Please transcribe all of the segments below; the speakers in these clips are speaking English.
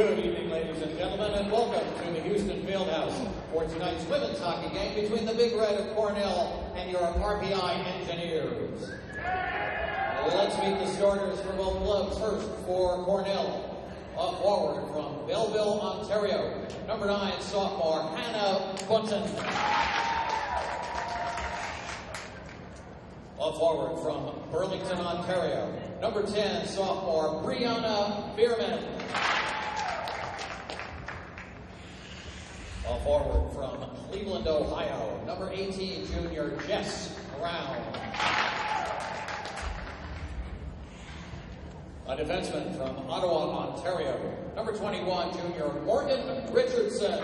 Good evening, ladies and gentlemen, and welcome to the Houston Fieldhouse for tonight's women's hockey game between the Big Red of Cornell and your RPI Engineers. Let's meet the starters for both clubs. First, for Cornell, a forward from Belleville, Ontario, number 9 sophomore Hannah Bunton. A forward from Burlington, Ontario, number 10 sophomore Brianna Bierman. A forward from Cleveland, Ohio, number 18 junior Jess Brown. A defenseman from Ottawa, Ontario, number 21 junior Morgan Richardson.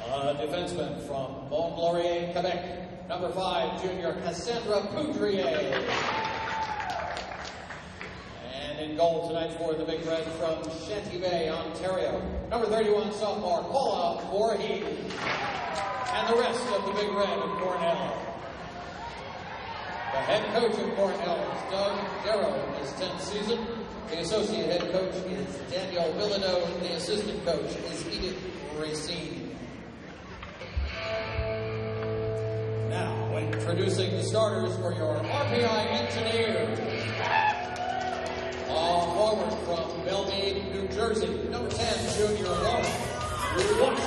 A defenseman from Mont-Laurier, Quebec, number 5 junior Cassandra Poudrier. And in goal tonight for the Big Red from Shanty Bay, Ontario, number 31 sophomore Paula Voorhees. And the rest of the Big Red of Cornell. The head coach of Cornell is Doug Darrow in his 10th season. The associate head coach is Daniel Bilodeau, and the assistant coach is Edith Racine. Now, introducing the starters for your RPI Engineers. Forward from Belmead, New Jersey, number 10 junior Lauren Wash.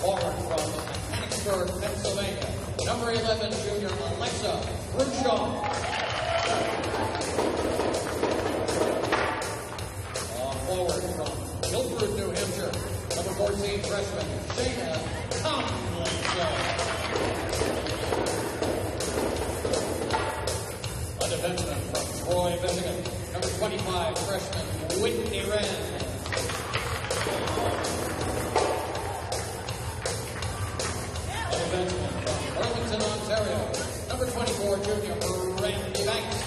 Forward from Mechanicsburg, Pennsylvania, number 11 junior Alexa Brushaw. Forward from Guilford, New Hampshire, number 14 freshman Shayna Tomlinson. A defenseman from Troy, Michigan, number 25 freshman Whitney Wren. A defenseman from Burlington, Ontario, number 24 junior Randy Banks.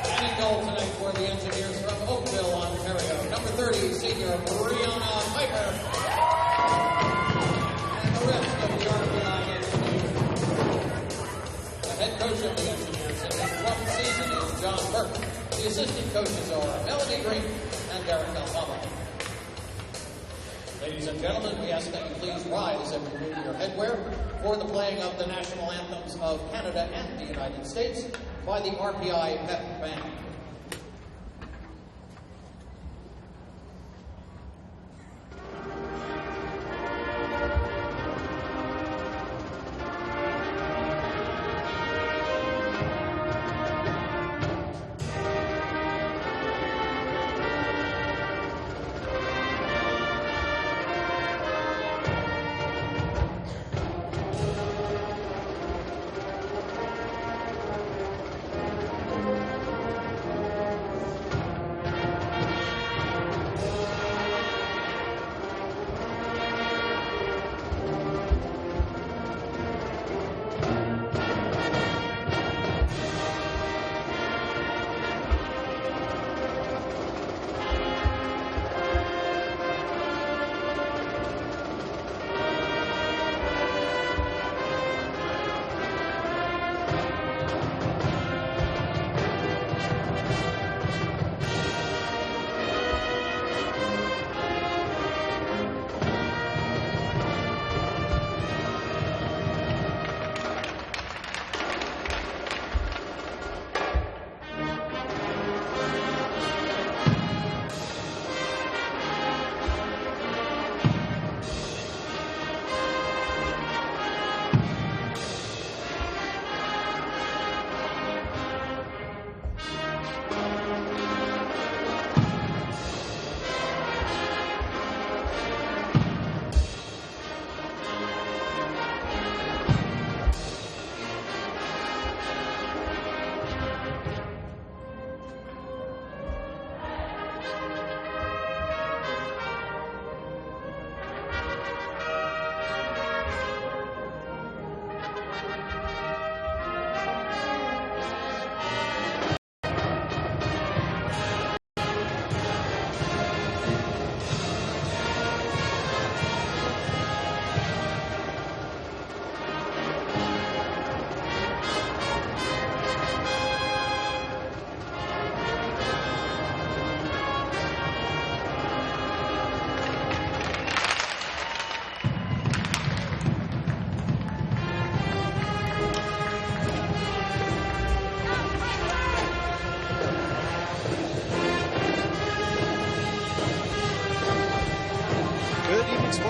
And in goal tonight for the Engineers from Oakville, Ontario, number 30 senior Brianna Piper. And the rest of the RPI Engineers. The head coach of the Engineers in his 12th season is John Burke. The assistant coaches are Melanie Green and Derek Alfama. Ladies and gentlemen, we ask that you please rise and remove your headwear for the playing of the national anthems of Canada and the United States by the RPI Pep Band.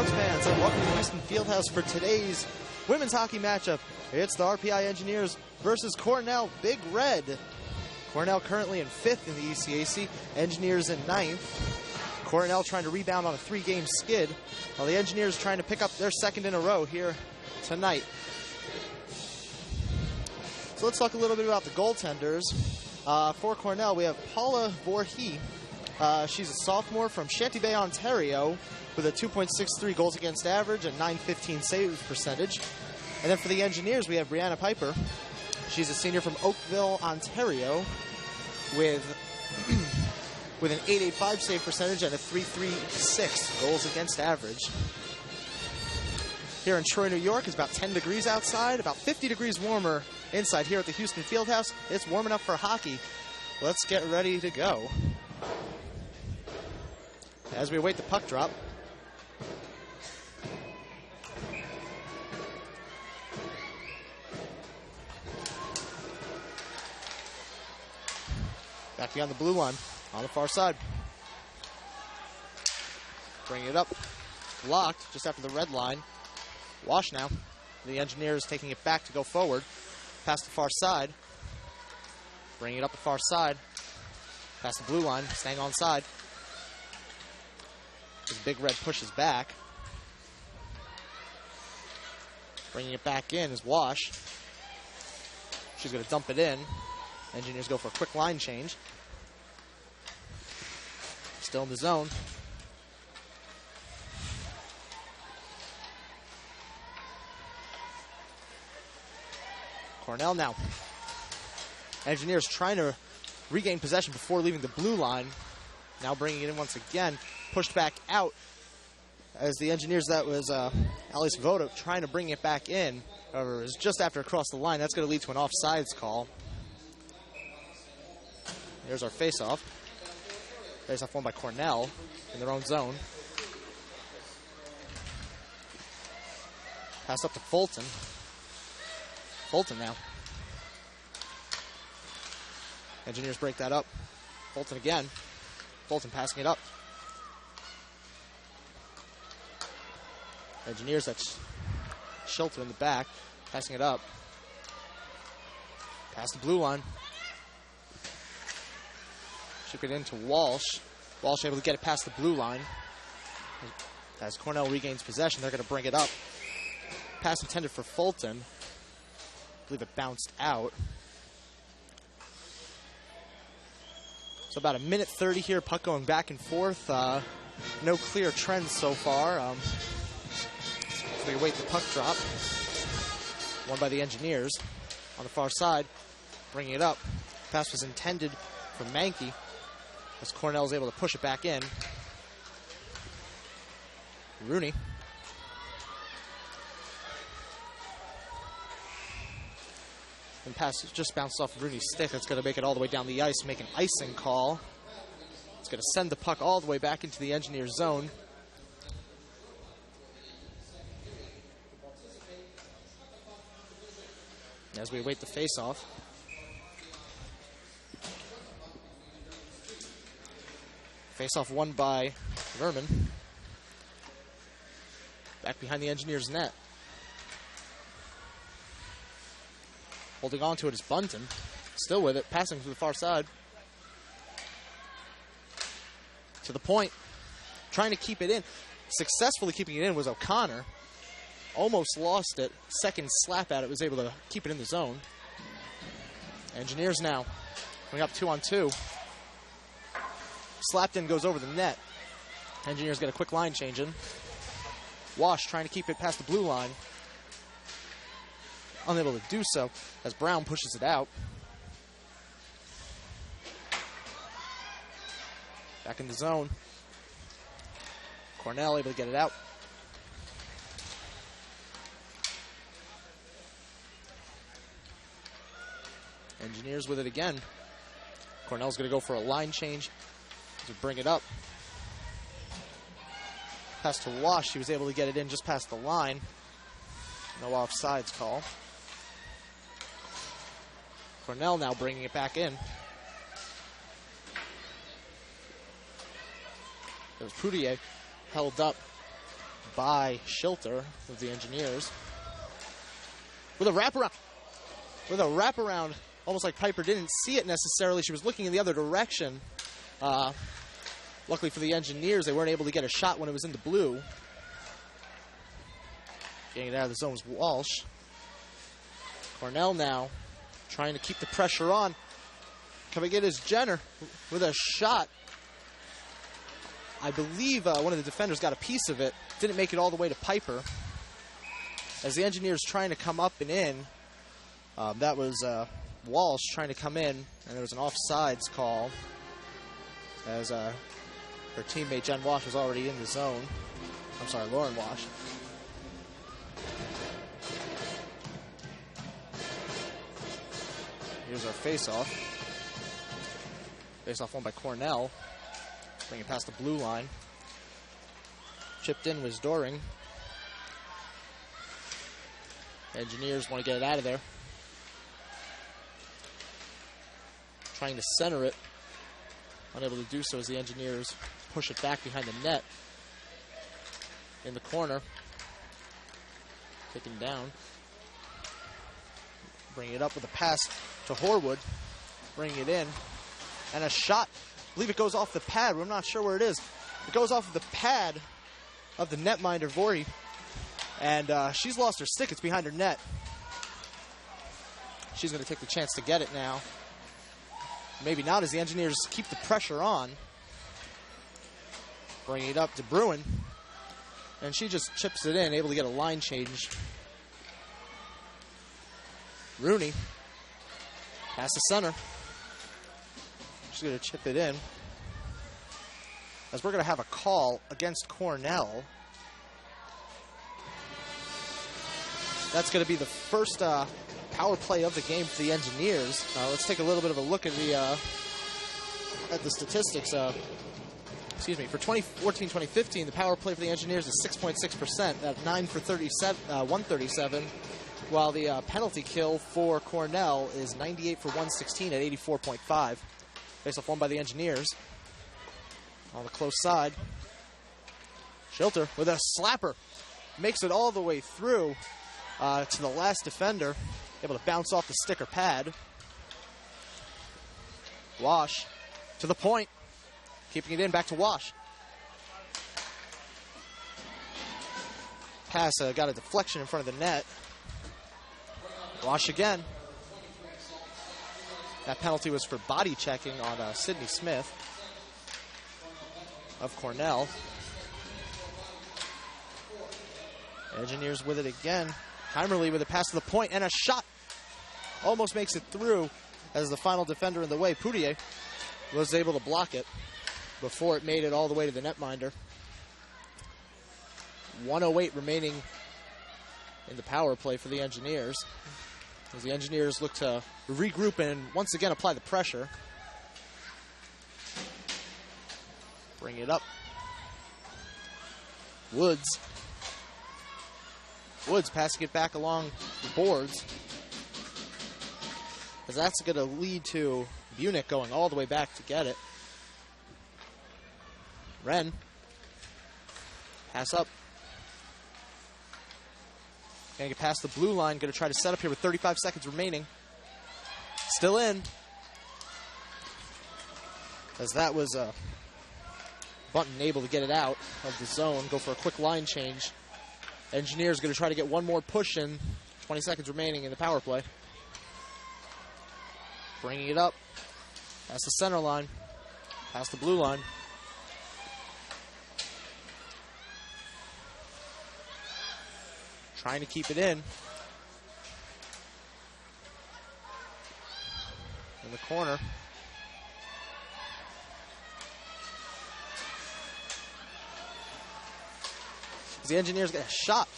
sports fans, and welcome to Houston Fieldhouse for today's women's hockey matchup. It's the RPI Engineers versus Cornell Big Red. Cornell currently in 5th in the ECAC, Engineers in 9th. Cornell trying to rebound on a 3-game skid, while the Engineers trying to pick up their 2nd in a row here tonight. So let's talk a little bit about the goaltenders. For Cornell, we have Paula Voorhees. She's a sophomore from Shanty Bay, Ontario, with a 2.63 goals against average and .915 save percentage. And then for the Engineers, we have Brianna Piper. She's a senior from Oakville, Ontario, with an .885 save percentage and a .336 goals against average. Here in Troy, New York, it's about 10 degrees outside, about 50 degrees warmer inside here at the Houston Fieldhouse. It's warming up for hockey. Let's get ready to go. As we await the puck drop. Back beyond the blue line on the far side. Bringing it up. Blocked just after the red line. Wash now. The Engineers taking it back to go forward. Past the far side. Bringing it up the far side. Past the blue line. Staying on side. As Big Red pushes back. Bringing it back in is Wash. She's going to dump it in. Engineers go for a quick line change. Still in the zone. Cornell now. Engineers trying to regain possession before leaving the blue line. Now bringing it in once again. Pushed back out as the Engineers, that was Alice Voda trying to bring it back in. However, it was just after across the line. That's going to lead to an offsides call. Here's our face-off. Face-off won by Cornell in their own zone. Pass up to Fulton. Fulton now. Engineers break that up. Fulton again. Fulton passing it up. Engineers, that's Shelter in the back. Passing it up. Past the blue line. Shook it into Walsh. Walsh able to get it past the blue line. As Cornell regains possession, they're going to bring it up. Pass intended for Fulton. I believe it bounced out. So about a minute 30 here, puck going back and forth. No clear trends so far. So we await the puck drop. Won by the Engineers. On the far side, bringing it up. Pass was intended for Mankey, as Cornell is able to push it back in. Rooney. And pass just bounced off Rooney's stick. That's going to make it all the way down the ice, make an icing call. It's going to send the puck all the way back into the Engineers zone. As we await the face-off. Face-off won by Verman. Back behind the Engineers' net. Holding on to it is Bunton. Still with it, passing to the far side. To the point. Trying to keep it in. Successfully keeping it in was O'Connor. Almost lost it. Second slap at it, was able to keep it in the zone. Engineers now. Going up 2-on-2. Slapped in, goes over the net. Engineers get a quick line change in. Wash trying to keep it past the blue line. Unable to do so as Brown pushes it out. Back in the zone. Cornell able to get it out. Engineers with it again. Cornell's going to go for a line change to bring it up. Pass to Wash. He was able to get it in just past the line. No offsides call. Cornell now bringing it back in. It was Poutier held up by Schilter of the Engineers. With a wraparound. With a wraparound, almost like Piper didn't see it necessarily. She was looking in the other direction. Luckily for the Engineers, they weren't able to get a shot when it was in the blue. Getting it out of the zone was Walsh. Cornell now trying to keep the pressure on. Coming in is Jenner with a shot. I believe one of the defenders got a piece of it. Didn't make it all the way to Piper. As the Engineers trying to come up and in, that was Walsh trying to come in, and there was an offsides call as her teammate Jen Walsh was already in the zone. I'm sorry, Lauren Walsh. Here's our face-off. Face-off won by Cornell. Bring it past the blue line. Chipped in was Doring. Engineers want to get it out of there. Trying to center it. Unable to do so as the Engineers push it back behind the net. In the corner. Taken down. Bring it up with a pass to Horwood. Bring it in. And a shot. I believe it goes off the pad. I'm not sure where it is. It goes off of the pad of the netminder, Vori. And she's lost her stick. It's behind her net. She's going to take the chance to get it now. Maybe not as the Engineers keep the pressure on. Bring it up to Bruin. And she just chips it in, able to get a line change. Rooney. Pass the center. She's going to chip it in. As we're going to have a call against Cornell. That's going to be the first power play of the game for the Engineers. Let's take a little bit of a look at the statistics. For 2014-2015, the power play for the Engineers is 6.6% at 9 for 137, while the penalty kill for Cornell is 98 for 116 at 84.5. Face-off won by the Engineers. On the close side. Schilter with a slapper. Makes it all the way through to the last defender. Able to bounce off the sticker pad. Wash to the point. Keeping it in, back to Wash. Pass got a deflection in front of the net. Wash again. That penalty was for body checking on Sydney Smith of Cornell. Engineers with it again. Heimerle with a pass to the point and a shot. Almost makes it through as the final defender in the way. Poutier was able to block it before it made it all the way to the netminder. 1:08 remaining in the power play for the Engineers. As the Engineers look to regroup and once again apply the pressure. Bring it up. Woods. Woods passing it back along the boards. As that's going to lead to Bunick going all the way back to get it. Wren. Pass up. Going to get past the blue line. Going to try to set up here with 35 seconds remaining. Still in. As that was Bunton able to get it out of the zone. Go for a quick line change. Engineers going to try to get one more push in. 20 seconds remaining in the power play. Bringing it up. Past the center line. Past the blue line. Trying to keep it in. In the corner. The Engineers got a shot.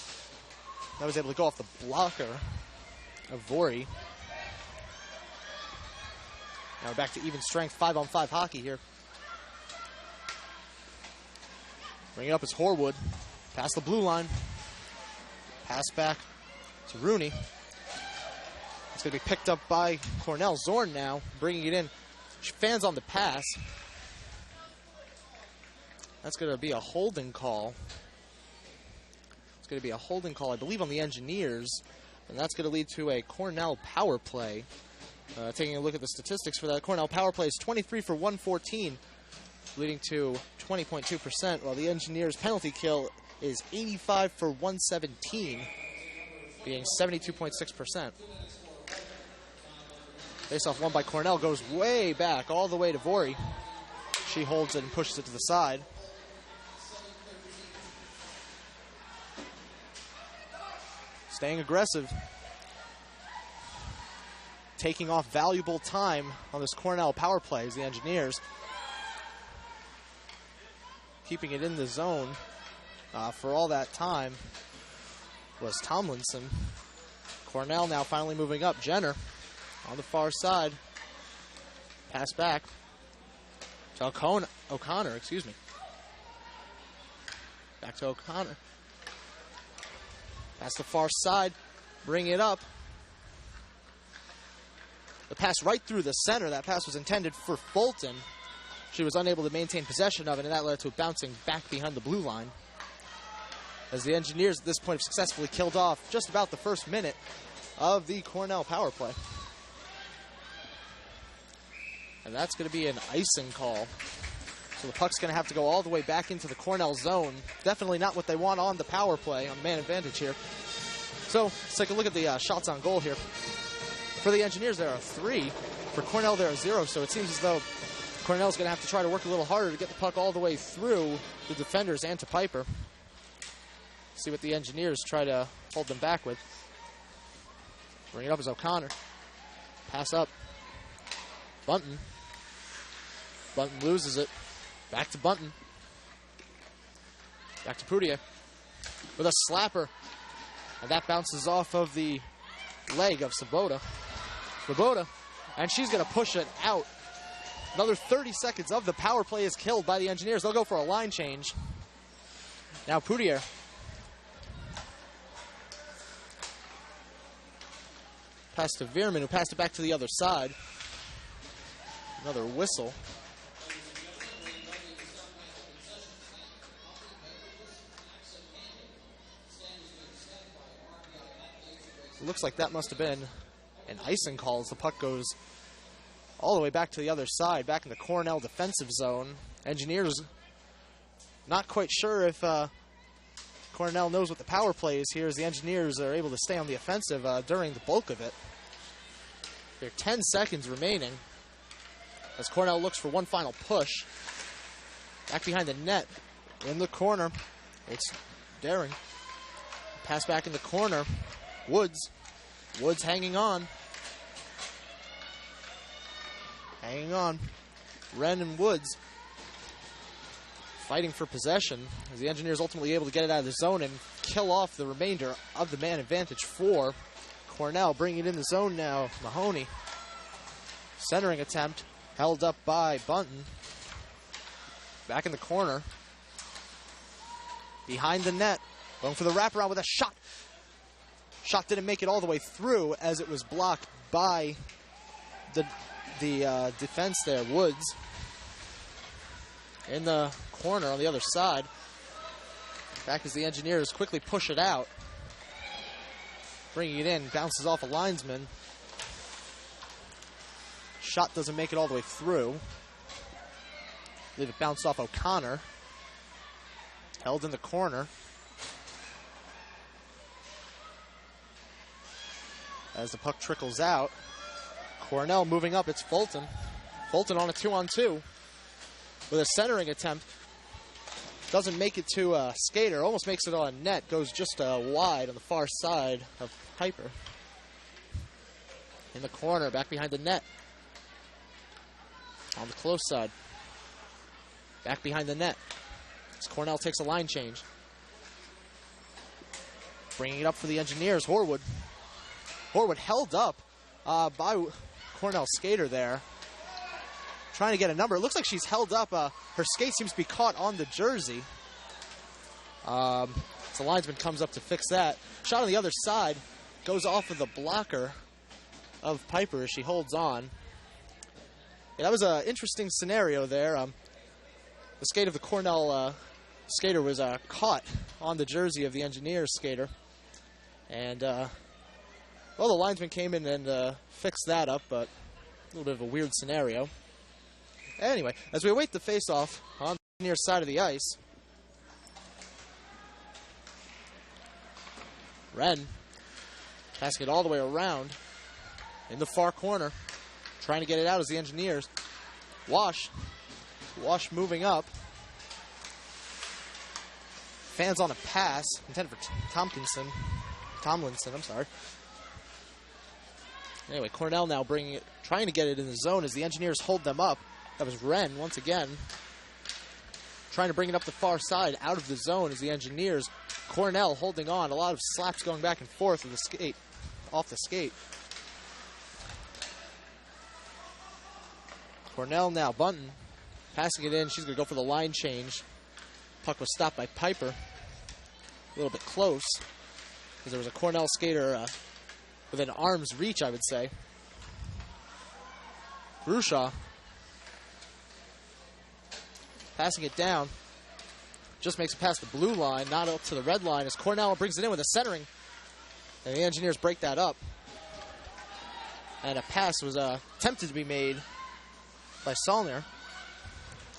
That was able to go off the blocker of Vori. Now we're back to even strength, 5-on-5 hockey here. Bring it up as Horwood. Past the blue line. Pass back to Rooney. It's going to be picked up by Cornell. Zorn now bringing it in. Fans on the pass. That's going to be a holding call. going to be a holding call, I believe, on the Engineers, and that's going to lead to a Cornell power play. Taking a look at the statistics for that, Cornell power play is 23 for 114, leading to 20.2%, while the Engineers' penalty kill is 85 for 117, being 72.6%. Face-off won by Cornell goes way back, all the way to Vori. She holds it and pushes it to the side. Staying aggressive. Taking off valuable time on this Cornell power play is the Engineers. Keeping it in the zone for all that time was Tomlinson. Cornell now finally moving up. Jenner on the far side. Pass back to O'Connor, excuse me. Back to O'Connor. Pass the far side. Bring it up. The pass right through the center. That pass was intended for Fulton. She was unable to maintain possession of it, and that led to it bouncing back behind the blue line. As the Engineers at this point have successfully killed off just about the first minute of the Cornell power play. And that's going to be an icing call. So the puck's going to have to go all the way back into the Cornell zone. Definitely not what they want on the power play, on man advantage here. So let's take a look at the shots on goal here. For the Engineers, there are 3. For Cornell, there are 0. So it seems as though Cornell's going to have to try to work a little harder to get the puck all the way through the defenders and to Piper. See what the Engineers try to hold them back with. Bring it up as O'Connor. Pass up. Bunton. Bunton loses it. Back to Bunton. Back to Poudier. With a slapper. And that bounces off of the leg of Svoboda. Svoboda. And she's going to push it out. Another 30 seconds of the power play is killed by the Engineers. They'll go for a line change. Now Poudier. Pass to Veerman, who passed it back to the other side. Another whistle. It looks like that must have been an icing call as the puck goes all the way back to the other side, back in the Cornell defensive zone. Engineers not quite sure if Cornell knows what the power play is here, as the Engineers are able to stay on the offensive during the bulk of it. There are 10 seconds remaining as Cornell looks for one final push. Back behind the net, in the corner, it's Daring. Pass back in the corner, Woods. Woods hanging on. Hanging on. Wren and Woods fighting for possession as the Engineers ultimately able to get it out of the zone and kill off the remainder of the man advantage for Cornell. Bringing it in the zone now, Mahoney. Centering attempt, held up by Bunton. Back in the corner. Behind the net, going for the wraparound with a shot. Shot didn't make it all the way through as it was blocked by the defense there, Woods. In the corner on the other side. Back as the Engineers quickly push it out. Bringing it in, bounces off a linesman. Shot doesn't make it all the way through. I believe it bounced off O'Connor. Held in the corner. As the puck trickles out. Cornell moving up, it's Fulton. Fulton on a 2-on-2 with a centering attempt. Doesn't make it to Skater, almost makes it on net, goes just wide on the far side of Piper. In the corner, back behind the net. On the close side. Back behind the net. As Cornell takes a line change. Bringing it up for the Engineers, Horwood. Horwood held up by Cornell Skater there. Trying to get a number. It looks like she's held up. Her skate seems to be caught on the jersey. So the linesman comes up to fix that. Shot on the other side. Goes off of the blocker of Piper as she holds on. Yeah, that was an interesting scenario there. The skate of the Cornell skater was caught on the jersey of the Engineers skater. And, well, the linesman came in and fixed that up, but a little bit of a weird scenario. Anyway, as we await the face-off on the near side of the ice, Wren passing it all the way around in the far corner, trying to get it out as the Engineers. Wash moving up. Fans on a pass intended for Tomlinson, I'm sorry. Anyway, Cornell now trying to get it in the zone as the Engineers hold them up. That was Wren once again, trying to bring it up the far side out of the zone as the Engineers. Cornell holding on. A lot of slaps going back and forth with the skate, off the skate. Cornell now, Bunton, passing it in. She's going to go for the line change. Puck was stopped by Piper. A little bit close, because there was a Cornell skater within arm's reach, I would say. Grushaw passing it down. Just makes it past the blue line, not up to the red line, as Cornell brings it in with a centering. And the Engineers break that up. And a pass was attempted to be made by Saulner.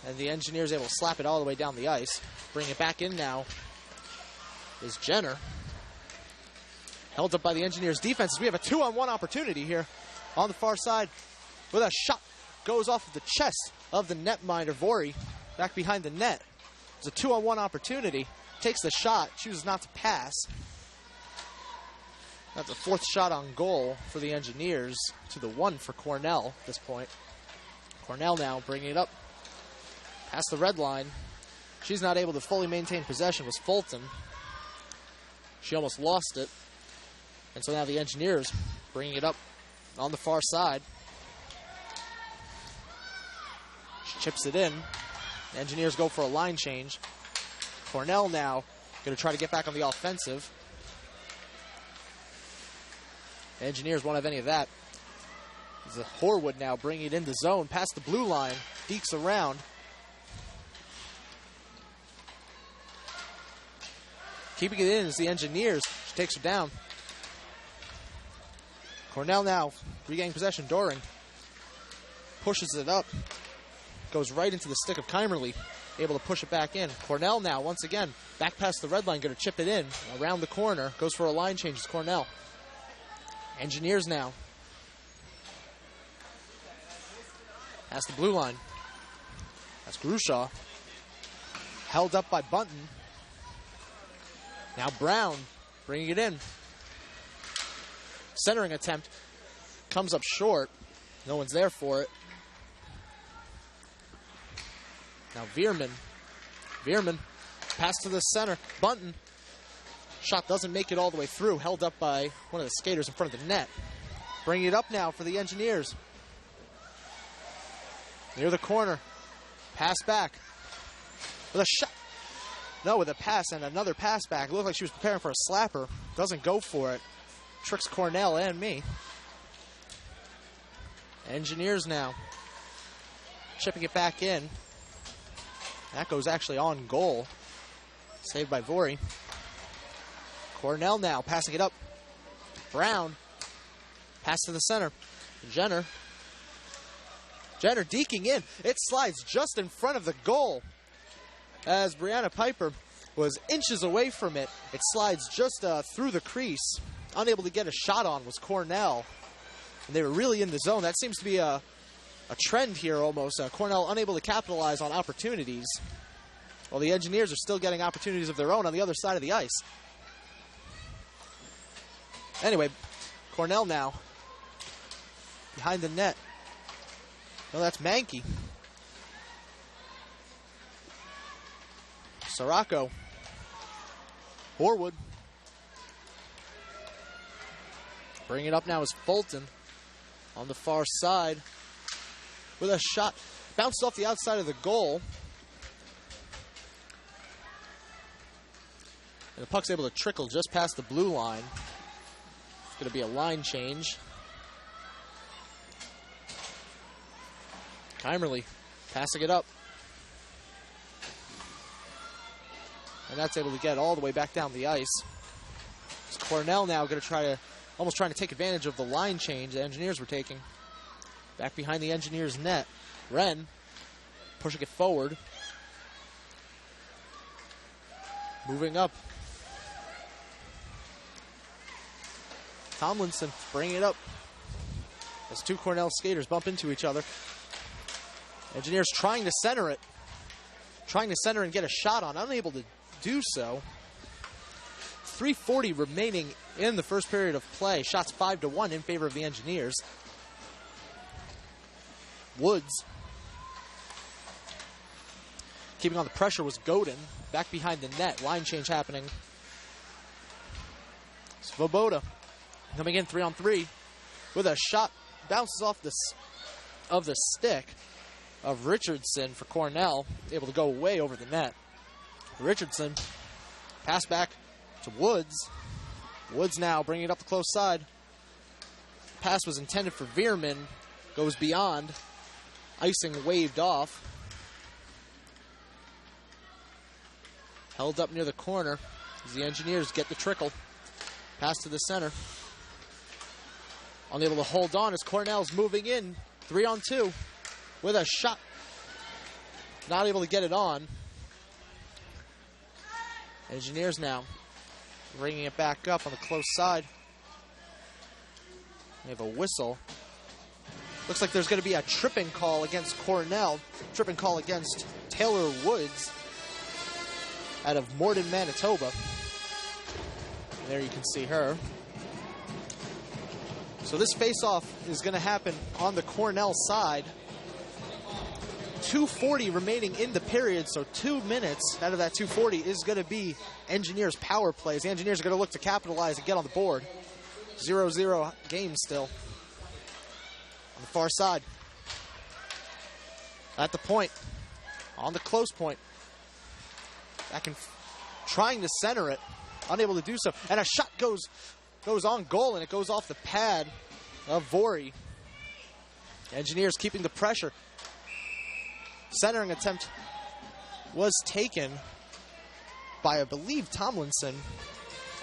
And the Engineers able to slap it all the way down the ice. Bring it back in now is Jenner. Held up by the Engineers defense. We have a 2-on-1 opportunity here on the far side with a shot. Goes off of the chest of the netminder, Vori, back behind the net. It's a 2-on-1 opportunity. Takes the shot, chooses not to pass. That's the fourth shot on goal for the Engineers to the 1 for Cornell at this point. Cornell now bringing it up past the red line. She's not able to fully maintain possession, was Fulton. She almost lost it. And so now the Engineers bringing it up on the far side. She chips it in. The Engineers go for a line change. Cornell now going to try to get back on the offensive. The Engineers won't have any of that. This is Horwood now bringing it in the zone past the blue line. Deeks around. Keeping it in is the Engineers. She takes her down. Cornell now regaining possession. Doring pushes it up. Goes right into the stick of Keimerly. Able to push it back in. Cornell now, once again, back past the red line. Going to chip it in. Around the corner. Goes for a line change. It's Cornell. Engineers now. Past the blue line. That's Grushaw. Held up by Bunton. Now Brown bringing it in. Centering attempt. Comes up short. No one's there for it. Now Veerman. Veerman. Pass to the center. Bunton. Shot doesn't make it all the way through. Held up by one of the skaters in front of the net. Bringing it up now for the Engineers. Near the corner. Pass back. With a shot. No, with a pass and another pass back. Looked like she was preparing for a slapper. Doesn't go for it. Tricks Cornell and me. Engineers now. Chipping it back in. That goes actually on goal. Saved by Vori. Cornell now passing it up. Brown. Pass to the center. Jenner. Jenner deking in. It slides just in front of the goal. As Brianna Piper was inches away from it, it slides just through the crease. Unable to get a shot on was Cornell. And they were really in the zone. That seems to be a trend here almost. Cornell unable to capitalize on opportunities, while the Engineers are still getting opportunities of their own on the other side of the ice. Anyway, Cornell now behind the net. No, that's Mankey. Sirocco. Horwood. Bringing it up now is Fulton on the far side with a shot. Bounced off the outside of the goal. And the puck's able to trickle just past the blue line. It's going to be a line change. Keimerly passing it up. And that's able to get all the way back down the ice. It's Cornell now going to almost trying to take advantage of the line change the Engineers were taking. Back behind the Engineers' net. Wren pushing it forward. Moving up. Tomlinson bringing it up. As two Cornell skaters bump into each other. Engineers trying to center it. Trying to center and get a shot on. Unable to do so. 3:40 remaining in the first period of play. Shots 5-1 in favor of the Engineers. Woods. Keeping on the pressure was Godin. Back behind the net. Line change happening. Svoboda coming in 3-on-3 with a shot. Bounces off of the stick of Richardson for Cornell. Able to go way over the net. Richardson. Pass back to Woods. Woods now bringing it up the close side. Pass was intended for Veerman. Goes beyond. Icing waved off. Held up near the corner as the Engineers get the trickle. Pass to the center. Unable to hold on as Cornell's moving in. 3-on-2 with a shot. Not able to get it on. Engineers now bringing it back up on the close side. We have a whistle. Looks like there's going to be a tripping call against Cornell. Tripping call against Taylor Woods out of Morden, Manitoba. And there you can see her. So this face-off is going to happen on the Cornell side. 2:40 remaining in the period, so 2 minutes out of that 2:40 is going to be Engineers' power plays. The Engineers are going to look to capitalize and get on the board. 0-0 game still. On the far side. At the point. On the close point. Back in, trying to center it. Unable to do so. And a shot goes on goal, and it goes off the pad of Vori. Engineers keeping the pressure. Centering attempt was taken by, I believe, Tomlinson.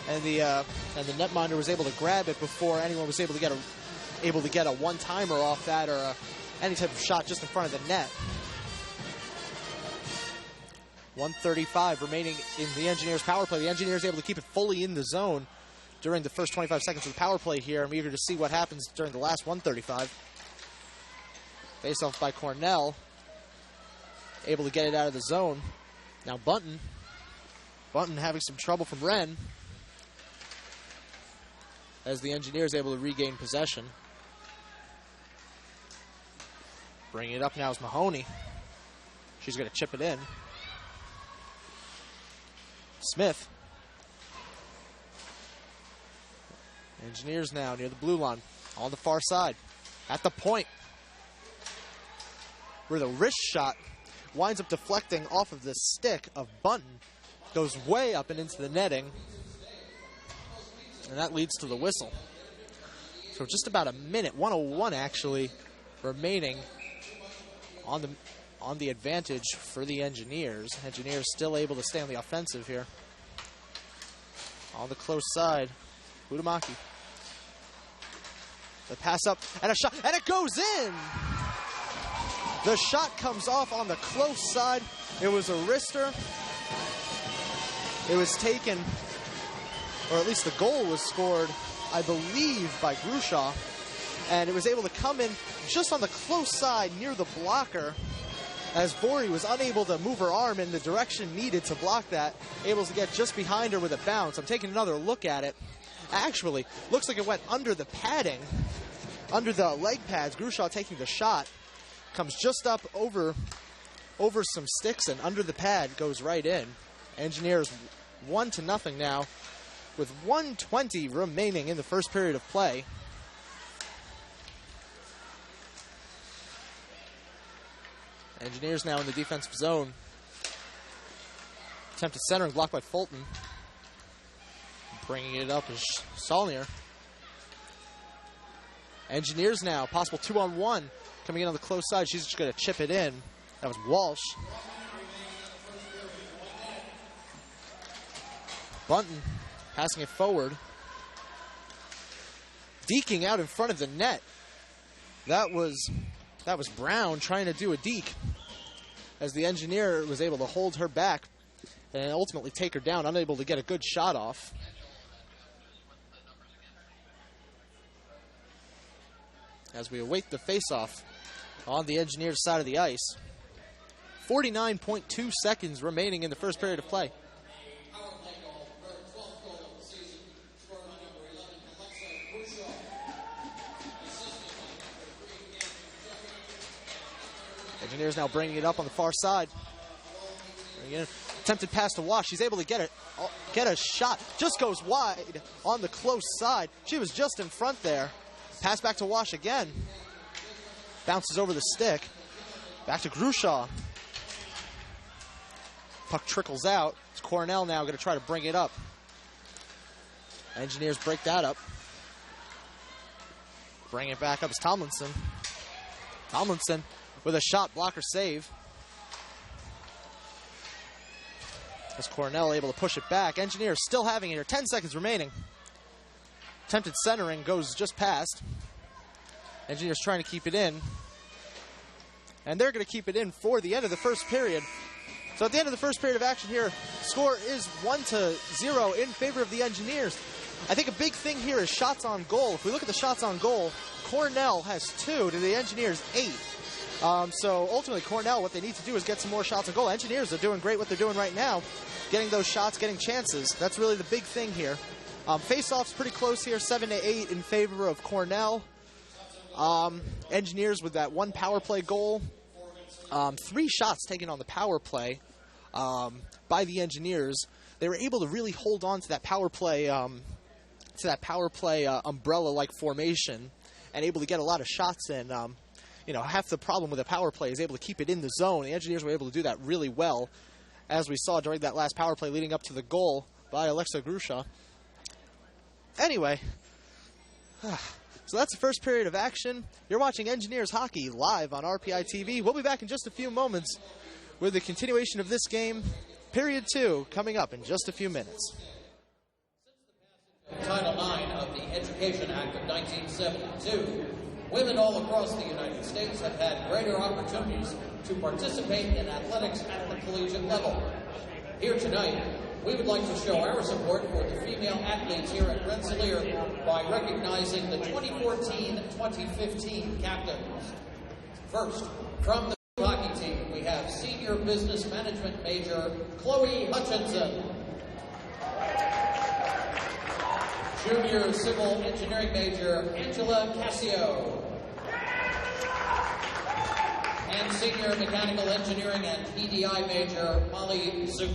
And the netminder was able to grab it before anyone was able to get a one-timer off that or any type of shot just in front of the net. 1:35 remaining in the Engineers' power play. The Engineers able to keep it fully in the zone during the first 25 seconds of the power play here. I'm eager to see what happens during the last 1:35. Face-off by Cornell. Able to get it out of the zone. Now Bunton. Bunton having some trouble from Wren. As the Engineers able to regain possession. Bringing it up now is Mahoney. She's going to chip it in. Smith. Engineers now near the blue line. On the far side. At the point. Where the wrist shot winds up deflecting off of the stick of Bunton. Goes way up and into the netting. And that leads to the whistle. So just about a minute, 1:01 actually, remaining on the advantage for the Engineers. Engineers still able to stay on the offensive here. On the close side, Budamaki. The pass up, and a shot, and it goes in! The shot comes off on the close side. It was a wrister. It was taken, or at least the goal was scored, I believe, by Grushaw. And it was able to come in just on the close side near the blocker, as Vori was unable to move her arm in the direction needed to block that, able to get just behind her with a bounce. I'm taking another look at it. Actually, looks like it went under the padding, under the leg pads. Grushaw taking the shot, comes just up over some sticks and under the pad, goes right in. Engineers 1-0 now, with 1:20 remaining in the first period of play. Engineers now in the defensive zone. Attempted centering, blocked by Fulton. Bringing it up is Saulnier. Engineers now, possible 2-on-1. Coming in on the close side, she's just going to chip it in. That was Walsh. Bunton passing it forward. Deking out in front of the net. That was Brown trying to do a deke, as the engineer was able to hold her back and ultimately take her down, unable to get a good shot off. As we await the face-off on the Engineers' side of the ice. 49.2 seconds remaining in the first period of play. Engineers now bringing it up on the far side. Attempted pass to Wash. She's able to get a shot. Just goes wide on the close side. She was just in front there. Pass back to Wash again. Bounces over the stick. Back to Grushaw. Puck trickles out. It's Cornell now going to try to bring it up. Engineers break that up. Bring it back up is Tomlinson. Tomlinson with a shot blocker save. As Cornell able to push it back. Engineers still having it here. 10 seconds remaining. Attempted centering goes just past. Engineers trying to keep it in. And they're going to keep it in for the end of the first period. So at the end of the first period of action here, score is 1-0 in favor of the Engineers. I think a big thing here is shots on goal. If we look at the shots on goal, Cornell has 2 to the Engineers 8. So ultimately, Cornell, what they need to do is get some more shots on goal. Engineers are doing great what they're doing right now, getting those shots, getting chances. That's really the big thing here. Face-off's pretty close here, 7-8 in favor of Cornell. Engineers with that 1 power play goal. 3 shots taken on the power play by the Engineers. They were able to really hold on to that power play, umbrella-like formation, and able to get a lot of shots in. Half the problem with a power play is able to keep it in the zone. The Engineers were able to do that really well, as we saw during that last power play leading up to the goal by Alexa Grusha. Anyway, so that's the first period of action. You're watching Engineers Hockey live on RPI TV. We'll be back in just a few moments with the continuation of this game. Period 2 coming up in just a few minutes. Title IX of the Education Act of 1972, women all across the United States have had greater opportunities to participate in athletics at the collegiate level. Here tonight, we would like to show our support for the female athletes here at Rensselaer by recognizing the 2014-2015 captains. First, from the hockey team, we have Senior Business Management Major Chloe Hutchinson. Junior Civil Engineering Major Angela Cassio. And Senior Mechanical Engineering and PDI Major Molly Zook.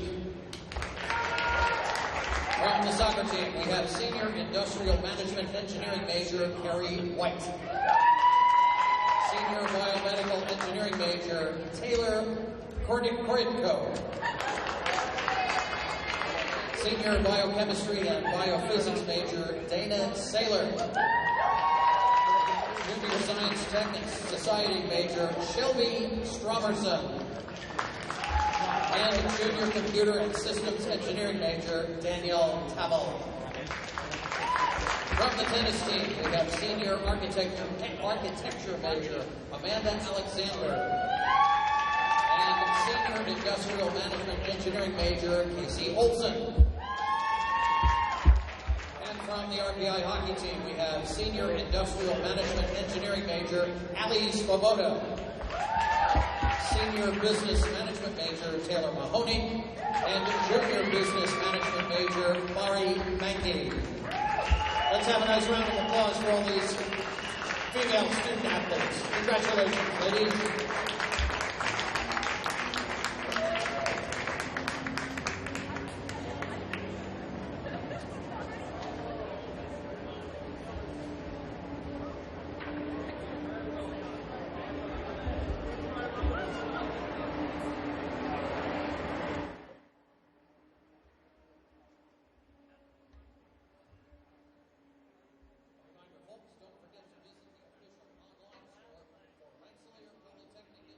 From the soccer team, we have Senior Industrial Management Engineering Major Carrie White. Senior Biomedical Engineering Major Taylor Koritko. Senior Biochemistry and Biophysics Major Dana Saylor. Junior Science Tech and Society Major Shelby Stromerson. And Junior Computer and Systems Engineering Major Danielle Tavel. From the tennis team, we have Senior Architecture Major Amanda Alexander. And Senior Industrial Management Engineering Major Casey Olson. From the RPI hockey team, we have Senior Industrial Management Engineering Major Ali Svoboda. Senior Business Management Major Taylor Mahoney. And Junior Business Management Major Mari Mankey. Let's have a nice round of applause for all these female student athletes. Congratulations, ladies. Don't forget to visit the official online store for Rensselaer Polytechnic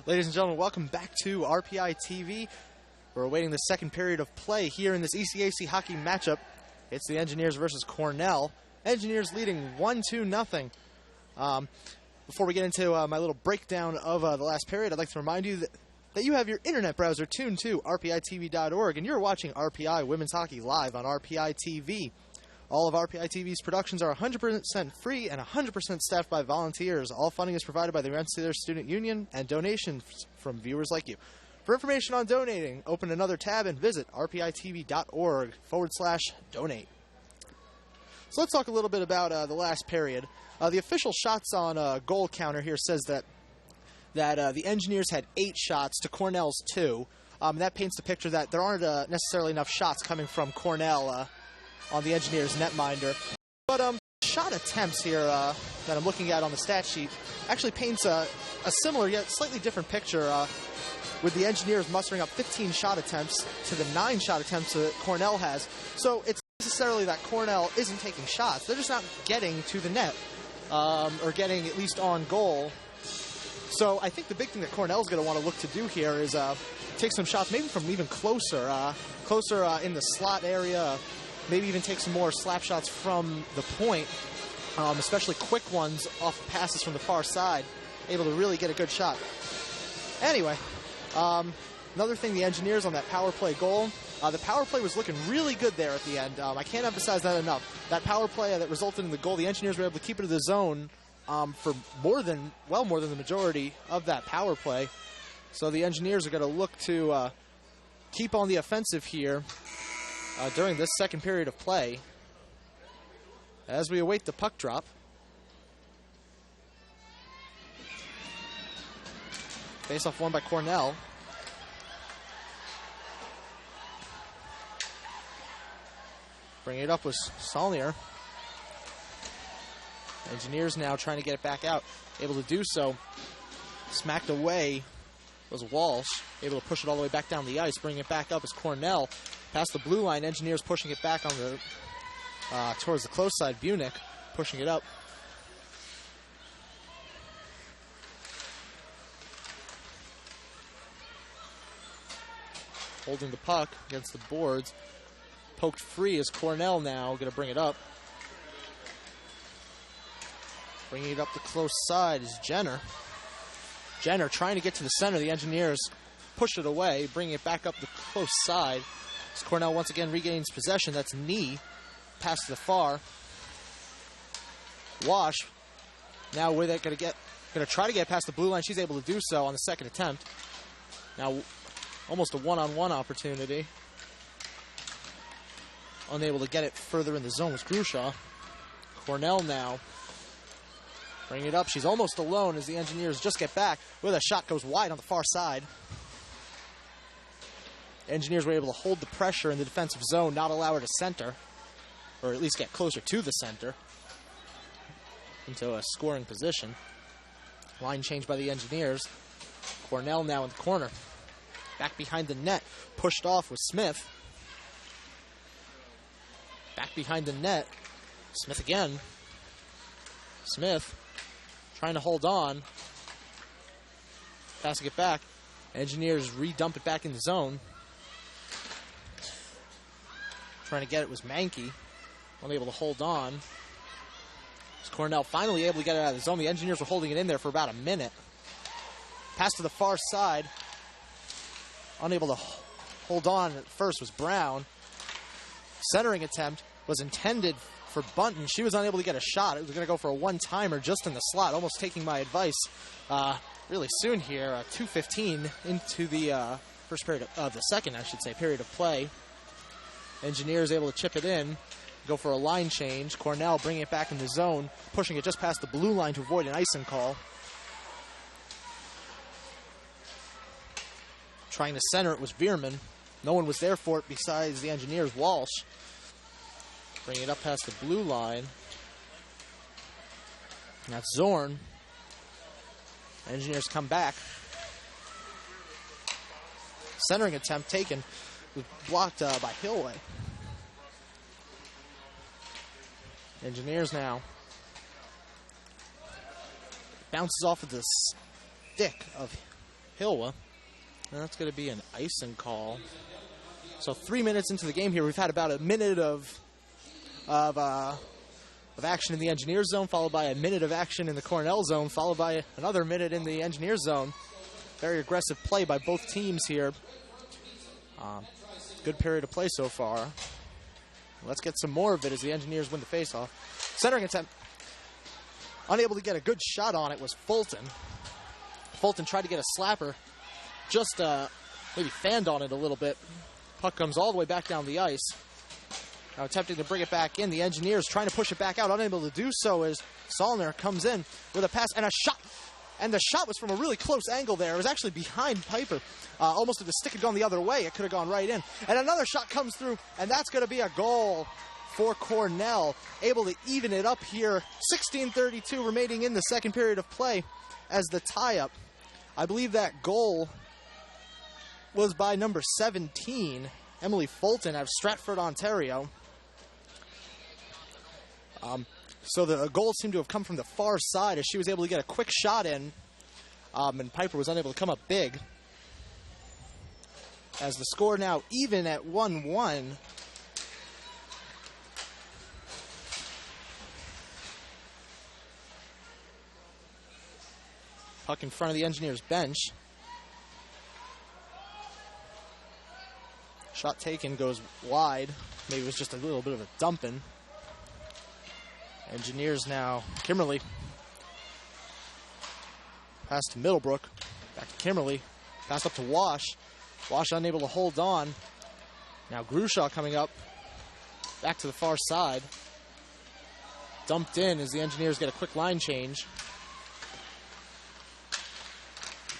Ladies and gentlemen, welcome back to RPI TV. We're awaiting the second period of play here in this ECAC hockey matchup. It's the Engineers versus Cornell. Engineers leading 1-2-0. Before we get into my little breakdown of the last period, I'd like to remind you that you have your internet browser tuned to rpitv.org, and you're watching RPI Women's Hockey live on RPI TV. All of RPI TV's productions are 100% free and 100% staffed by volunteers. All funding is provided by the Rensselaer Student Union and donations from viewers like you. For information on donating, open another tab and visit rpitv.org/donate. So let's talk a little bit about the last period. The official shots on goal counter here says that the Engineers had 8 shots to Cornell's 2. That paints the picture that there aren't necessarily enough shots coming from Cornell on the Engineers netminder. But shot attempts here that I'm looking at on the stat sheet actually paints a similar yet slightly different picture, with the Engineers mustering up 15 shot attempts to the 9 shot attempts that Cornell has. So it's not necessarily that Cornell isn't taking shots. They're just not getting to the net, or getting at least on goal. So I think the big thing that Cornell's going to want to look to do here is take some shots, maybe from even closer in the slot area. Maybe even take some more slap shots from the point, especially quick ones off passes from the far side, able to really get a good shot. Anyway, another thing, the Engineers on that power play goal, the power play was looking really good there at the end. I can't emphasize that enough. That power play that resulted in the goal, the Engineers were able to keep it in the zone for more than the majority of that power play. So the Engineers are going to look to keep on the offensive here during this second period of play as we await the puck drop. Face-off won by Cornell. Bringing it up was Saulnier. Engineers now trying to get it back out. Able to do so. Smacked away was Walsh. Able to push it all the way back down the ice. Bringing it back up is Cornell. Past the blue line, Engineers pushing it back on the towards the close side. Bunick pushing it up. Holding the puck against the boards. Poked free is Cornell now. Going to bring it up. Bringing it up the close side is Jenner. Jenner trying to get to the center. The Engineers push it away, bringing it back up the close side. As Cornell once again regains possession. That's knee. Pass to the far. Wash. Now with it, going to try to get past the blue line. She's able to do so on the second attempt. Now almost a one-on-one opportunity. Unable to get it further in the zone was Grushaw. Cornell now bringing it up. She's almost alone as the Engineers just get back. With a shot goes wide on the far side. Engineers were able to hold the pressure in the defensive zone, not allow her to center, or at least get closer to the center into a scoring position. Line change by the Engineers. Cornell now in the corner. Back behind the net. Pushed off with Smith. Back behind the net. Smith again. Smith trying to hold on. Passing it back. Engineers re-dump it back in the zone. Trying to get it was Mankey. Unable to hold on. As Cornell finally able to get it out of the zone. The Engineers were holding it in there for about a minute. Pass to the far side. Unable to hold on at first was Brown. Centering attempt was intended for Bunton. She was unable to get a shot. It was going to go for a one-timer just in the slot, almost taking my advice really soon here. 2:15 into the first period of the second, I should say, period of play. Engineers able to chip it in, go for a line change. Cornell bringing it back in the zone, pushing it just past the blue line to avoid an icing call. Trying to center it was Veerman. No one was there for it besides the Engineers' Walsh. Bringing it up past the blue line. And that's Zorn. Engineers come back. Centering attempt taken. Was blocked by Hillway. Engineers now. Bounces off of the stick of Hilwa. And that's going to be an icing call. So 3 minutes into the game here, we've had about a minute of action in the Engineers zone, followed by a minute of action in the Cornell zone, followed by another minute in the Engineers zone. Very aggressive play by both teams here. Good period of play so far. Let's get some more of it as the Engineers win the faceoff. Centering attempt. Unable to get a good shot on it was Fulton. Fulton tried to get a slapper. Just maybe fanned on it a little bit. Puck comes all the way back down the ice. Now attempting to bring it back in. The Engineers trying to push it back out. Unable to do so as Solner comes in with a pass and a shot. And the shot was from a really close angle there. It was actually behind Piper. Almost if the stick had gone the other way, it could have gone right in. And another shot comes through, and that's going to be a goal for Cornell. Able to even it up here. 16:32 remaining in the second period of play as the tie-up. I believe that goal was by number 17, Emily Fulton of Stratford, Ontario. So the goal seemed to have come from the far side as she was able to get a quick shot in, and Piper was unable to come up big. As the score now even at 1-1. Puck in front of the Engineers bench. Shot taken, goes wide. Maybe it was just a little bit of a dumping. Engineers now. Kimberly. Pass to Middlebrook. Back to Kimberly. Pass up to Wash. Wash unable to hold on. Now Grushaw coming up. Back to the far side. Dumped in as the Engineers get a quick line change.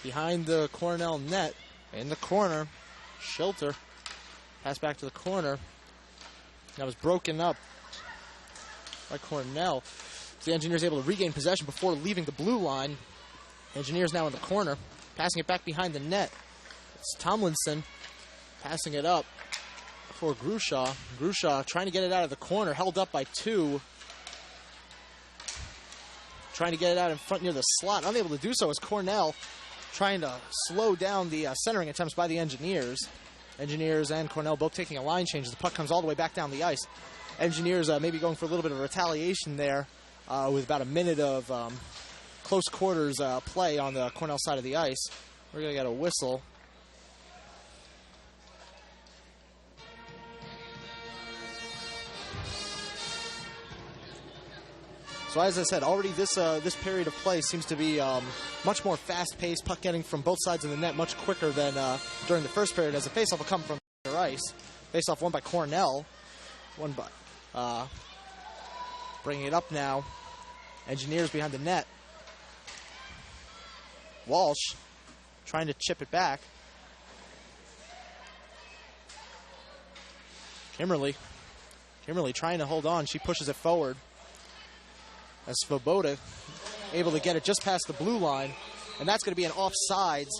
Behind the Cornell net. In the corner. Schilter. Pass back to the corner. That was broken up by Cornell. So the Engineers able to regain possession before leaving the blue line. Engineers now in the corner. Passing it back behind the net. It's Tomlinson passing it up for Grushaw. Grushaw trying to get it out of the corner. Held up by two. Trying to get it out in front near the slot. Unable to do so as Cornell trying to slow down the centering attempts by the Engineers. Engineers and Cornell both taking a line change as the puck comes all the way back down the ice. Engineers maybe going for a little bit of retaliation there with about a minute of close quarters play on the Cornell side of the ice. We're going to get a whistle. So as I said, already this period of play seems to be much more fast-paced, puck getting from both sides of the net much quicker than during the first period, as the faceoff will come from their ice. Faceoff won by Cornell, won by bringing it up now. Engineers behind the net. Walsh trying to chip it back. Kimberly trying to hold on. She pushes it forward. As Svoboda able to get it just past the blue line. And that's going to be an offsides.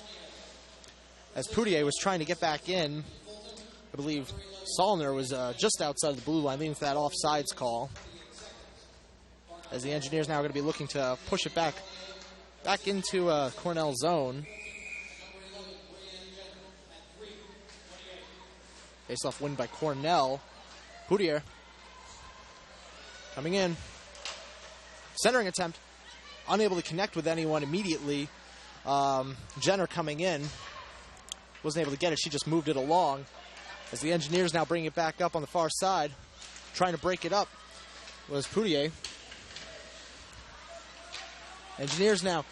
As Poutier was trying to get back in. I believe Solner was just outside the blue line, leading to that offsides call. As the Engineers now are going to be looking to push it back into Cornell zone. Face-off win by Cornell. Poutier coming in. Centering attempt, unable to connect with anyone immediately. Jenner coming in, wasn't able to get it. She just moved it along. As the Engineers now bring it back up on the far side, trying to break it up was Poutier. Engineers now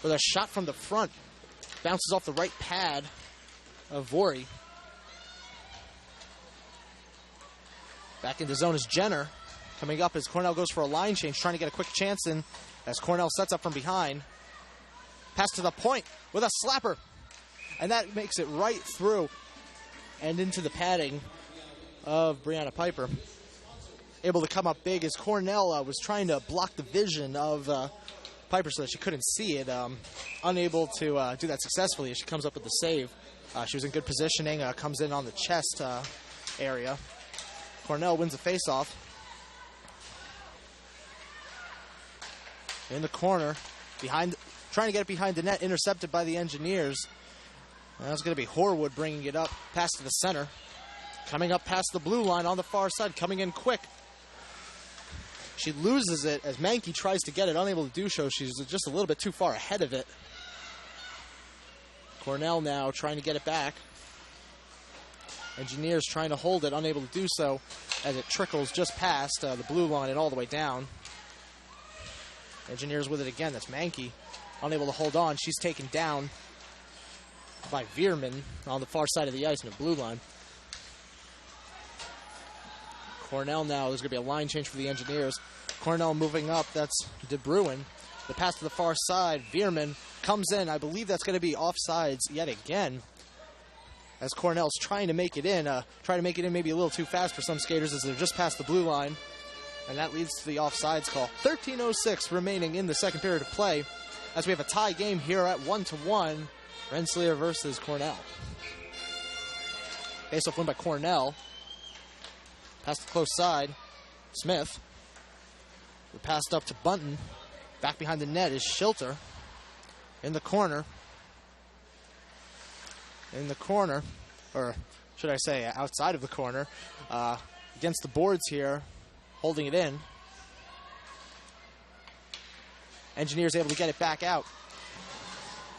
with a shot from the front, bounces off the right pad of Vori. Back into zone is Jenner. Coming up as Cornell goes for a line change, trying to get a quick chance in as Cornell sets up from behind. Pass to the point with a slapper. And that makes it right through and into the padding of Brianna Piper. Able to come up big as Cornell was trying to block the vision of Piper so that she couldn't see it. Unable to do that successfully as she comes up with the save. She was in good positioning, comes in on the chest area. Cornell wins the faceoff. In the corner, behind trying to get it behind the net, intercepted by the Engineers. That's going to be Horwood bringing it up, pass to the center. Coming up past the blue line on the far side, coming in quick. She loses it as Mankey tries to get it, unable to do so. She's just a little bit too far ahead of it. Cornell now trying to get it back. Engineers trying to hold it, unable to do so as it trickles just past the blue line and all the way down. Engineers with it again. That's Mankey, unable to hold on. She's taken down by Veerman on the far side of the ice in the blue line. Cornell now, there's going to be a line change for the Engineers. Cornell moving up, that's De Bruin. The pass to the far side, Veerman comes in. I believe that's going to be offsides yet again, as Cornell's trying to make it in. Maybe a little too fast for some skaters as they're just past the blue line. And that leads to the offsides call. 13:06 remaining in the second period of play as we have a tie game here at 1-1. Rensselaer versus Cornell. Face-off win by Cornell. Pass to the close side. Smith. We passed up to Bunton. Back behind the net is Schilter. In the corner. Or should I say outside of the corner. Against the boards here. Holding it in. Engineers able to get it back out.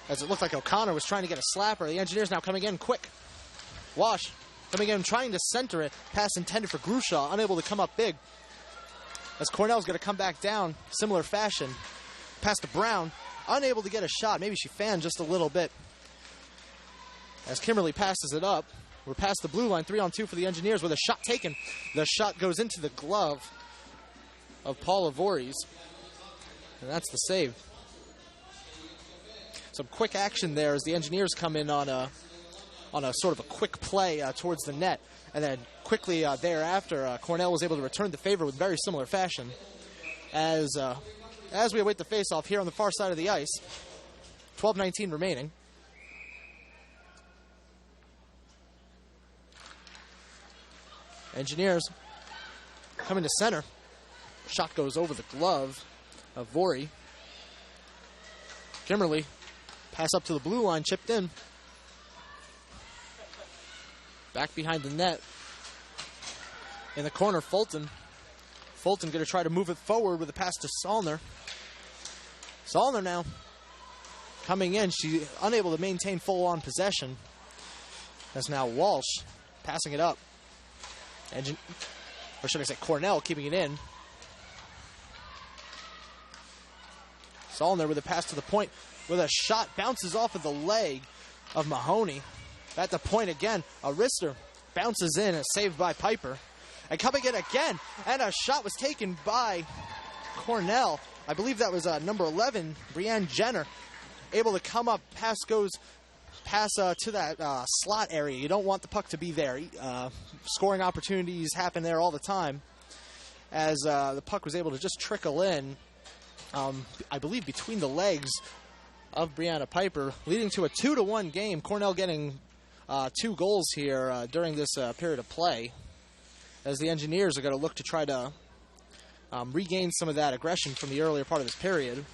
As it looked like O'Connor was trying to get a slapper. The Engineers now coming in quick. Wash coming in, trying to center it. Pass intended for Grushaw, unable to come up big. As Cornell's going to come back down, similar fashion. Pass to Brown, unable to get a shot. Maybe she fanned just a little bit. As Kimberly passes it up, we're past the blue line, 3-on-2 for the Engineers with a shot taken. The shot goes into the glove of Paula Voorhees. And that's the save. Some quick action there as the Engineers come in on a sort of a quick play towards the net. And then quickly thereafter, Cornell was able to return the favor with very similar fashion. As we await the face-off here on the far side of the ice, 12:19 remaining. Engineers coming to center. Shot goes over the glove of Vori. Kimberly, pass up to the blue line, chipped in. Back behind the net. In the corner, Fulton. Fulton going to try to move it forward with a pass to Salner. Salner now coming in. She's unable to maintain full-on possession. That's now Walsh passing it up. Or should I say Cornell keeping it in. Salner with a pass to the point with a shot. Bounces off of the leg of Mahoney. At the point again, Arister bounces in, and saved by Piper. And coming in again, and a shot was taken by Cornell. I believe that was number 11, Brianne Jenner. Able to come up, pass to that slot area. You don't want the puck to be there. Scoring opportunities happen there all the time. As the puck was able to just trickle in, I believe between the legs of Brianna Piper, leading to a 2-1 game. Cornell getting 2 goals here during this period of play, as the Engineers are going to look to try to regain some of that aggression from the earlier part of this period.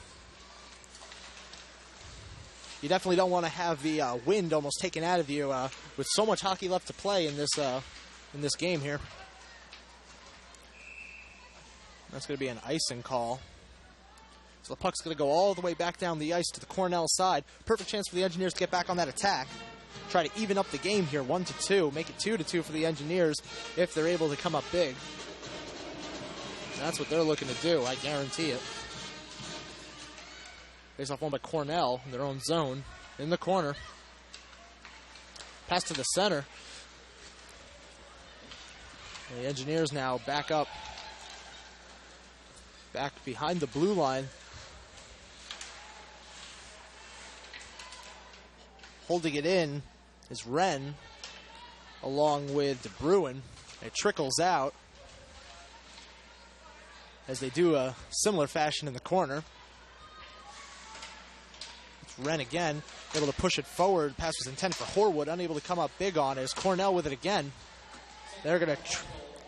You definitely don't want to have the wind almost taken out of you with so much hockey left to play in this game here. That's going to be an icing call. So the puck's going to go all the way back down the ice to the Cornell side. Perfect chance for the Engineers to get back on that attack. Try to even up the game here, 1-2. Make it 2-2 for the Engineers if they're able to come up big. And that's what they're looking to do, I guarantee it. Face off one by Cornell in their own zone. In the corner. Pass to the center. And the Engineers now back up. Back behind the blue line. Holding it in is Wren, along with De Bruin. It trickles out as they do a similar fashion in the corner. It's Wren again, able to push it forward. Pass was intended for Horwood, unable to come up big on it. As Cornell with it again. They're going to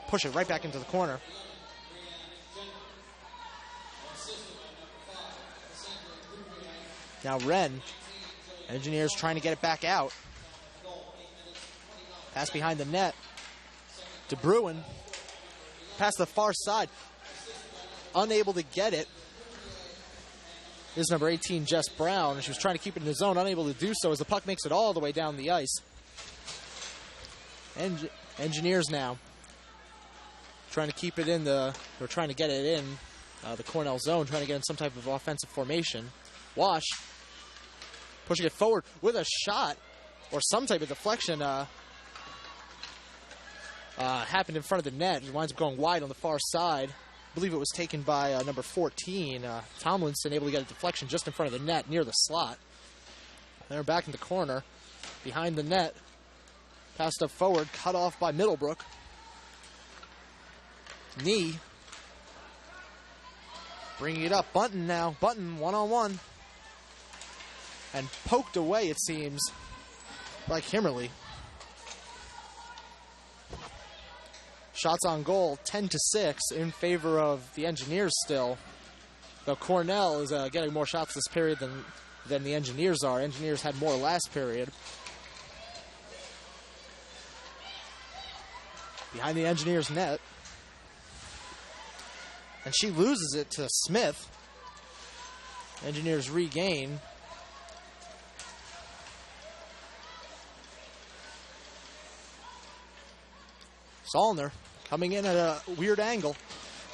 push it right back into the corner. Now Wren. Engineers trying to get it back out. Pass behind the net. To Bruin. Pass the far side. Unable to get it. This is number 18, Jess Brown. And she was trying to keep it in the zone, unable to do so as the puck makes it all the way down the ice. Engineers now trying to keep it in or trying to get it in the Cornell zone, trying to get in some type of offensive formation. Wash pushing it forward with a shot or some type of deflection happened in front of the net. It winds up going wide on the far side. I believe it was taken by number 14, Tomlinson, able to get a deflection just in front of the net near the slot. They're back in the corner, behind the net. Passed up forward, cut off by Middlebrook. Knee. Bringing it up, Bunton now. Bunton one-on-one. And poked away, it seems, by Kimmerly. Shots on goal, 10-6 in favor of the Engineers still. Though Cornell is getting more shots this period than the Engineers are. Engineers had more last period. Behind the Engineers' net. And she loses it to Smith. Engineers regain. Zollner coming in at a weird angle.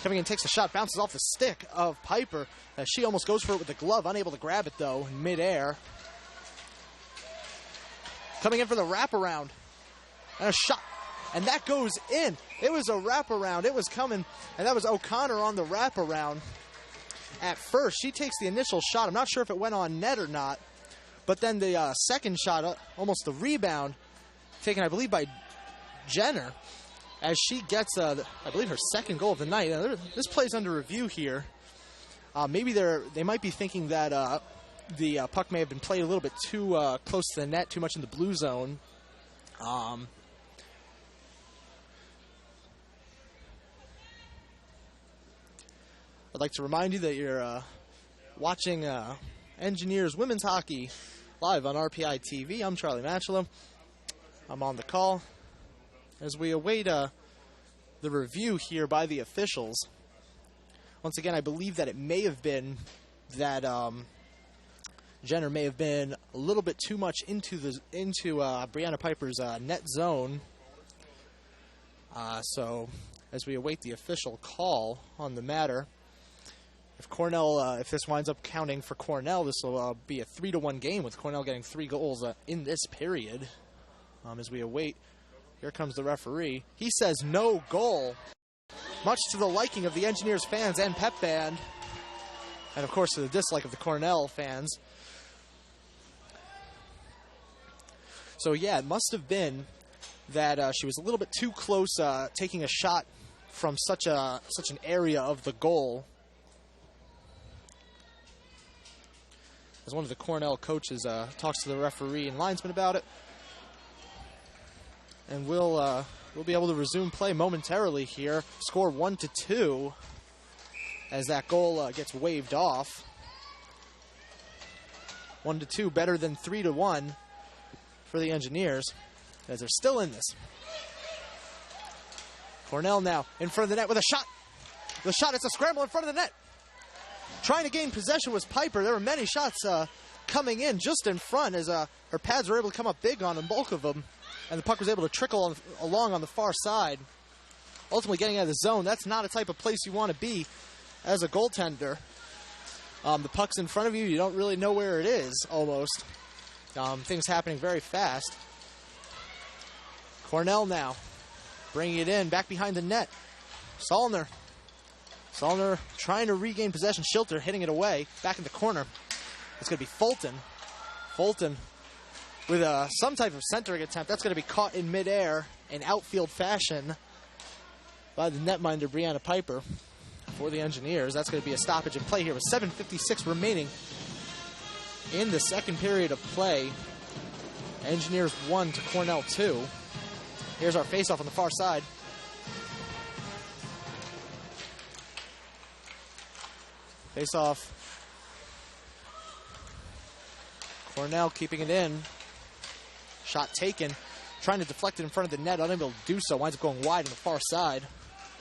Coming in, takes a shot, bounces off the stick of Piper. As she almost goes for it with the glove, unable to grab it though in midair. Coming in for the wraparound. And a shot. And that goes in. It was a wraparound. It was coming. And that was O'Connor on the wraparound. At first, she takes the initial shot. I'm not sure if it went on net or not. But then the second shot, almost the rebound, taken, I believe, by Jenner. As she gets, I believe, her second goal of the night. This play's under review here. Maybe they might be thinking that the puck may have been played a little bit too close to the net, too much in the blue zone. I'd like to remind you that you're watching Engineers Women's Hockey live on RPI TV. I'm Charlie Matchela. I'm on the call as we await the review here by the officials. Once again, I believe that it may have been that Jenner may have been a little bit too much into Brianna Piper's net zone. So as we await the official call on the matter, if Cornell, if this winds up counting for Cornell, this will be a 3-1 game with Cornell getting 3 goals in this period. As we await, here comes the referee. He says no goal, much to the liking of the Engineers fans and pep band, and of course to the dislike of the Cornell fans. So yeah, it must have been that she was a little bit too close, taking a shot from such an area of the goal. As one of the Cornell coaches talks to the referee and linesman about it. And we'll be able to resume play momentarily here. Score 1-2 as that goal gets waved off. 1-2, better than 3-1 for the Engineers, as they're still in this. Cornell now in front of the net with a shot. The shot, it's a scramble in front of the net. Trying to gain possession was Piper. There were many shots coming in just in front as her pads were able to come up big on them, bulk of them. And the puck was able to trickle along on the far side. Ultimately getting out of the zone. That's not a type of place you want to be as a goaltender. The puck's in front of you. You don't really know where it is, almost. Things happening very fast. Cornell now bringing it in, back behind the net. Zollner trying to regain possession. Schilter hitting it away, back in the corner. It's going to be Fulton. Fulton with some type of centering attempt. That's going to be caught in midair in outfield fashion by the netminder, Brianna Piper, for the Engineers. That's going to be a stoppage in play here with 7:56 remaining in the second period of play. Engineers 1 to Cornell 2. Here's our faceoff on the far side. Faceoff Cornell keeping it in. Shot taken. Trying to deflect it in front of the net. Unable to do so. Winds up going wide on the far side.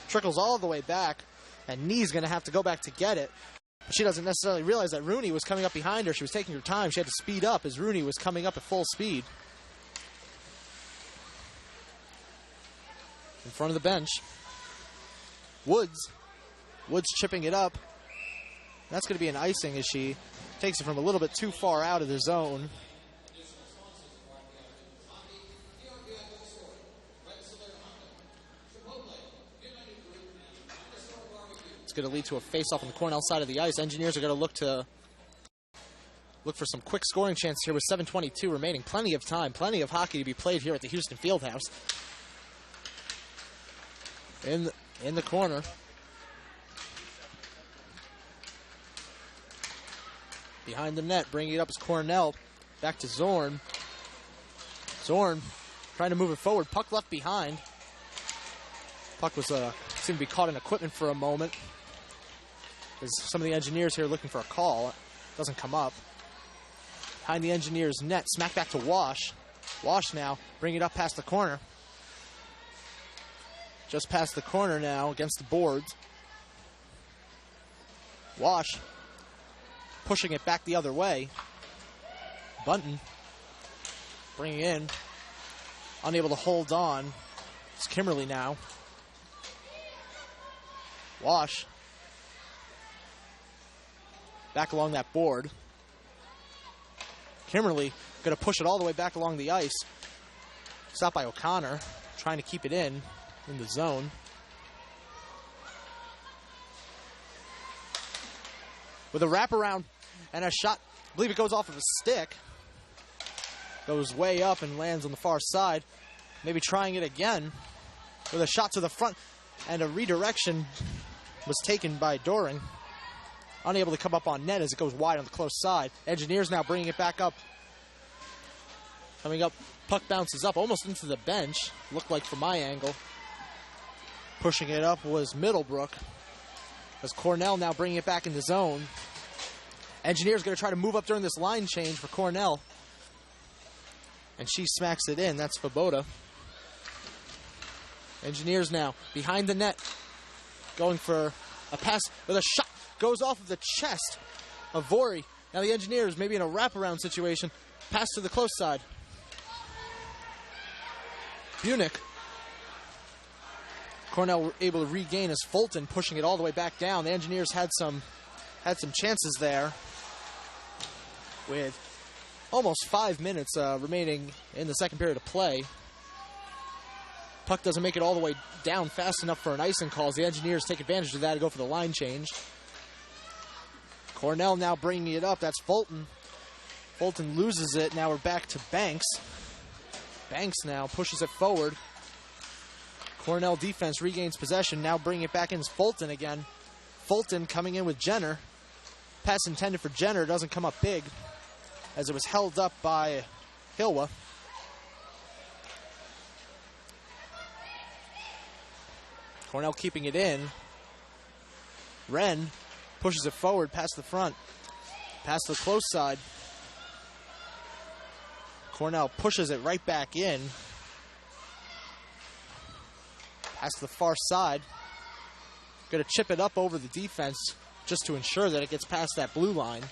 Trickles all the way back. And Knee's going to have to go back to get it. But she doesn't necessarily realize that Rooney was coming up behind her. She was taking her time. She had to speed up as Rooney was coming up at full speed. In front of the bench. Woods chipping it up. That's going to be an icing as she takes it from a little bit too far out of the zone. It's going to lead to a face-off on the Cornell side of the ice. Engineers are going to look for some quick scoring chances here with 7:22 remaining. Plenty of time, plenty of hockey to be played here at the Houston Fieldhouse. In the corner. Behind the net, bringing it up is Cornell. Back to Zorn. Zorn trying to move it forward. Puck left behind. Puck was seemed to be caught in equipment for a moment. As some of the Engineers here looking for a call. It doesn't come up. Behind the Engineers' net, smack back to Wash. Wash now, bringing it up past the corner. Just past the corner now against the boards. Wash pushing it back the other way. Bunton bringing in. Unable to hold on. It's Kimberly now. Wash back along that board. Kimberly going to push it all the way back along the ice. Stopped by O'Connor, trying to keep it in the zone. With a wraparound and a shot, I believe it goes off of a stick. Goes way up and lands on the far side. Maybe trying it again with a shot to the front, and a redirection was taken by Doring. Unable to come up on net as it goes wide on the close side. Engineers now bringing it back up. Coming up, puck bounces up almost into the bench. Looked like from my angle. Pushing it up was Middlebrook. As Cornell now bringing it back in the zone. Engineers going to try to move up during this line change for Cornell. And she smacks it in. That's Svoboda. Engineers now behind the net. Going for a pass with a shot. Goes off of the chest of Vori. Now the Engineers maybe in a wraparound situation. Pass to the close side. Bunick. Cornell were able to regain as Fulton pushing it all the way back down. The Engineers had some chances there with almost 5 minutes remaining in the second period of play. Puck doesn't make it all the way down fast enough for an icing call as the Engineers take advantage of that and go for the line change. Cornell now bringing it up. That's Fulton. Fulton loses it. Now we're back to Banks. Banks now pushes it forward. Cornell defense regains possession. Now bringing it back in is Fulton again. Fulton coming in with Jenner. Pass intended for Jenner doesn't come up big as it was held up by Hilwa. Cornell keeping it in. Wren pushes it forward past the front. Past the close side. Cornell pushes it right back in. Past the far side. Going to chip it up over the defense just to ensure that it gets past that blue line.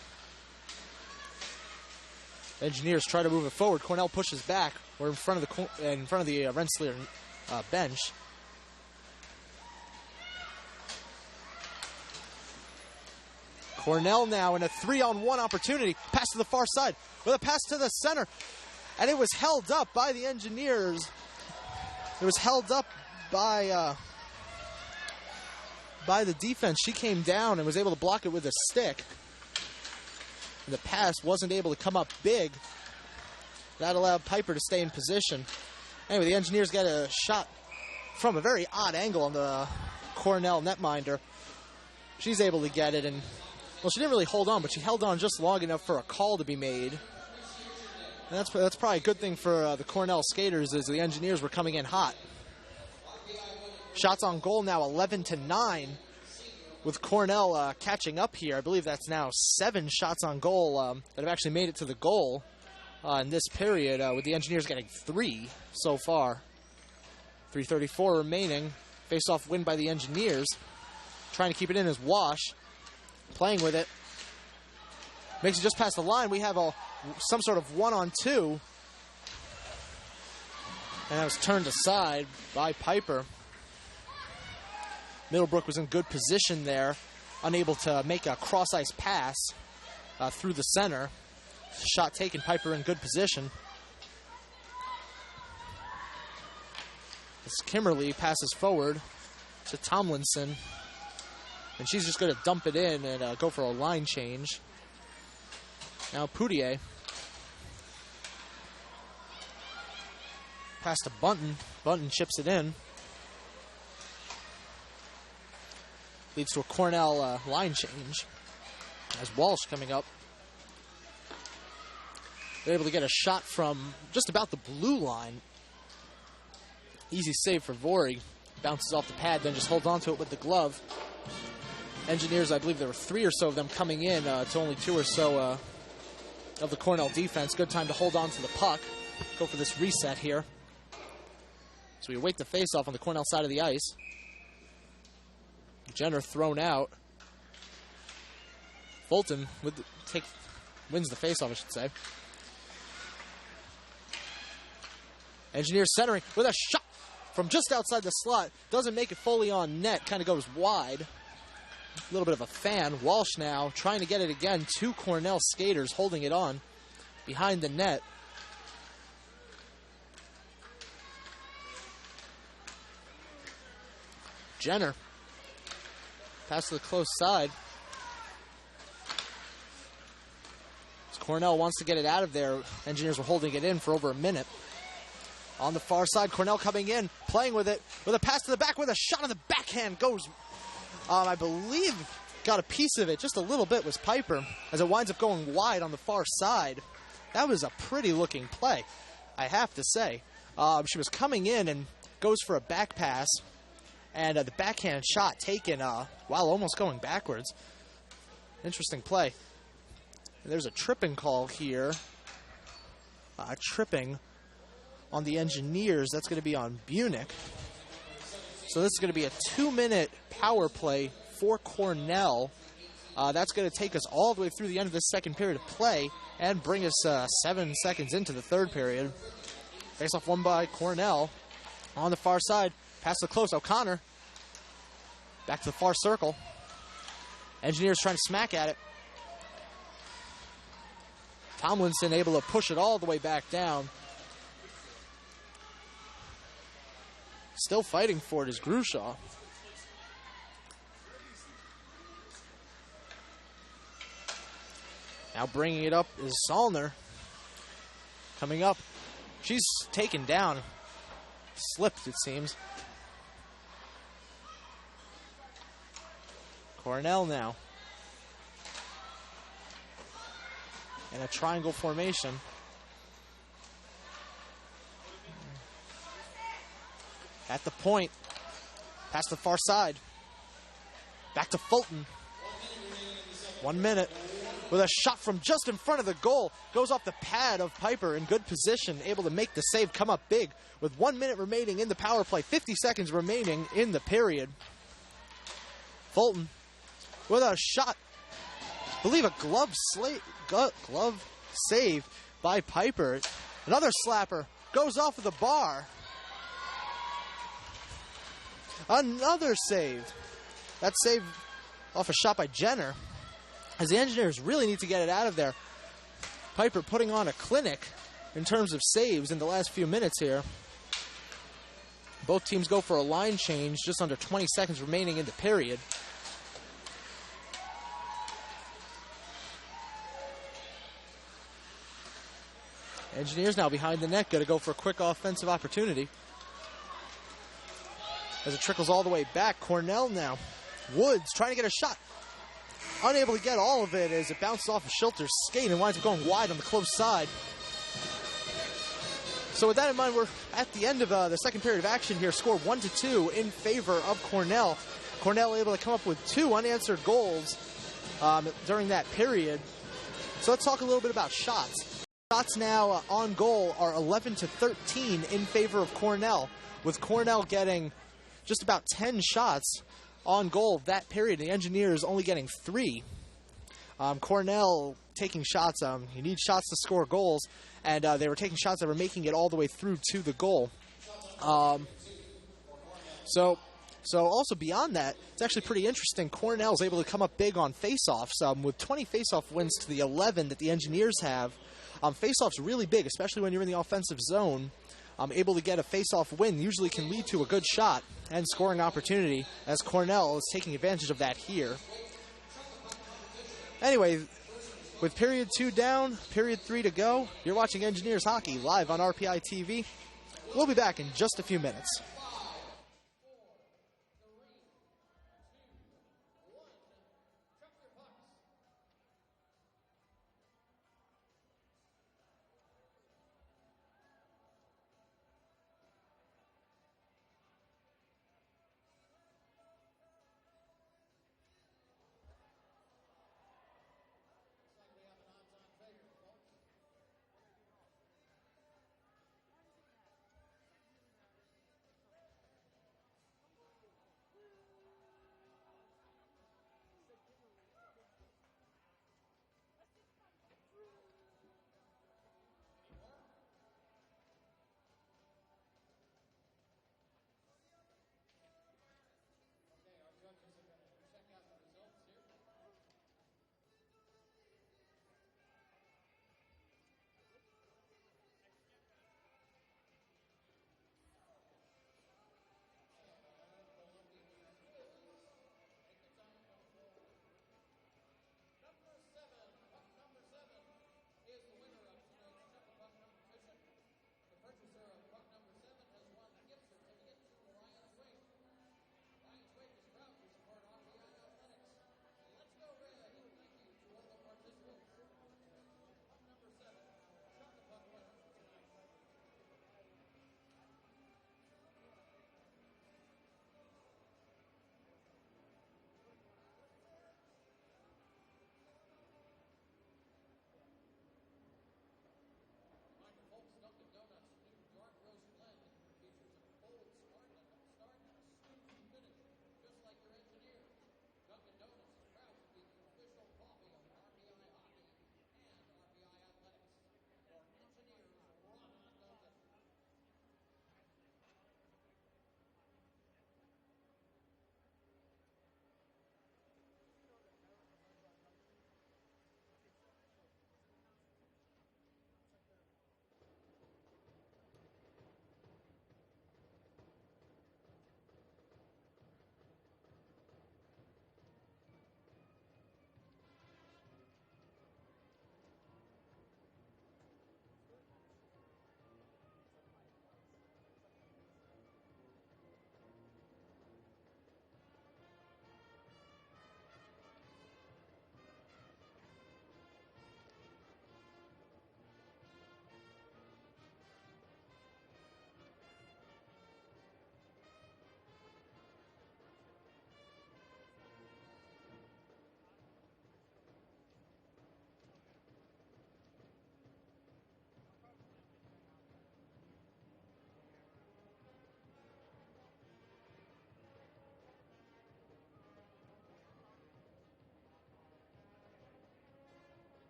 Engineers try to move it forward. Cornell pushes back. We're in front of the Rensselaer bench. Cornell now in a 3-on-1 opportunity. Pass to the far side with a pass to the center. And it was held up by the Engineers. It was held up by the defense. She came down and was able to block it with a stick. And the pass wasn't able to come up big. That allowed Piper to stay in position. Anyway, the Engineers got a shot from a very odd angle on the Cornell netminder. She's able to get it, and well, she didn't really hold on, but she held on just long enough for a call to be made. And that's probably a good thing for the Cornell skaters, as the Engineers were coming in hot. Shots on goal now 11-9, with Cornell catching up here. I believe that's now 7 shots on goal that have actually made it to the goal. in this period, with the Engineers getting 3 so far. 3:34 remaining. Face-off win by the Engineers. Trying to keep it in as Wash. Playing with it. Makes it just past the line. We have some sort of 1-on-2. And that was turned aside by Piper. Middlebrook was in good position there. Unable to make a cross-ice pass through the center. Shot taken, Piper in good position. As Kimberly passes forward to Tomlinson. And she's just going to dump it in and go for a line change. Now Poutier. Pass to Bunton. Bunton chips it in. Leads to a Cornell line change. As Walsh coming up. They're able to get a shot from just about the blue line. Easy save for Vori. Bounces off the pad, then just holds onto it with the glove. Engineers, I believe there were 3 or so of them coming in to only 2 or so of the Cornell defense. Good time to hold on to the puck. Go for this reset here. So we await the face-off on the Cornell side of the ice. Jenner thrown out. Fulton wins the face-off, I should say. Engineers centering with a shot from just outside the slot. Doesn't make it fully on net. Kind of goes wide. A little bit of a fan. Walsh now trying to get it again. 2 Cornell skaters holding it on behind the net. Jenner. Pass to the close side. As Cornell wants to get it out of there. Engineers were holding it in for over a minute. On the far side, Cornell coming in, playing with it, with a pass to the back, with a shot on the backhand goes, I believe, got a piece of it, just a little bit, was Piper, as it winds up going wide on the far side. That was a pretty looking play, I have to say. She was coming in and goes for a back pass, and the backhand shot taken while almost going backwards. Interesting play. There's a tripping call here. Tripping on the Engineers. That's going to be on Bunick. So this is going to be a 2-minute power play for Cornell. That's going to take us all the way through the end of this second period of play and bring us 7 seconds into the third period. Face-off won by Cornell. On the far side, pass to close. O'Connor. Back to the far circle. Engineers trying to smack at it. Tomlinson able to push it all the way back down. Still fighting for it is Grushaw. Now bringing it up is Salner. Coming up. She's taken down. Slipped, it seems. Cornell now. In a triangle formation. At the point. Past the far side. Back to Fulton. 1 minute. With a shot from just in front of the goal. Goes off the pad of Piper in good position. Able to make the save come up big. With 1 minute remaining in the power play. 50 seconds remaining in the period. Fulton with a shot. I believe a glove save by Piper. Another slapper. Goes off of the bar. Another save. That save off a shot by Jenner. As the Engineers really need to get it out of there. Piper putting on a clinic in terms of saves in the last few minutes here. Both teams go for a line change, just under 20 seconds remaining in the period. Engineers now behind the net, going to go for a quick offensive opportunity. As it trickles all the way back, Cornell now. Woods trying to get a shot. Unable to get all of it as it bounces off of Schilter's skate and winds up going wide on the close side. So with that in mind, we're at the end of the second period of action here. Score 1-2 in favor of Cornell. Cornell able to come up with 2 unanswered goals during that period. So let's talk a little bit about shots. Shots now on goal are 11-13 in favor of Cornell, with Cornell getting just about 10 shots on goal that period. The Engineers only getting 3. Cornell taking shots. You need shots to score goals, and they were taking shots that were making it all the way through to the goal. So also beyond that, it's actually pretty interesting. Cornell is able to come up big on faceoffs with 20 faceoff wins to the 11 that the Engineers have. Faceoffs really big, especially when you're in the offensive zone. Able to get a faceoff win usually can lead to a good shot and scoring opportunity, as Cornell is taking advantage of that here. Anyway, with period 2 down, period 3 to go, you're watching Engineers Hockey live on RPI TV. We'll be back in just a few minutes.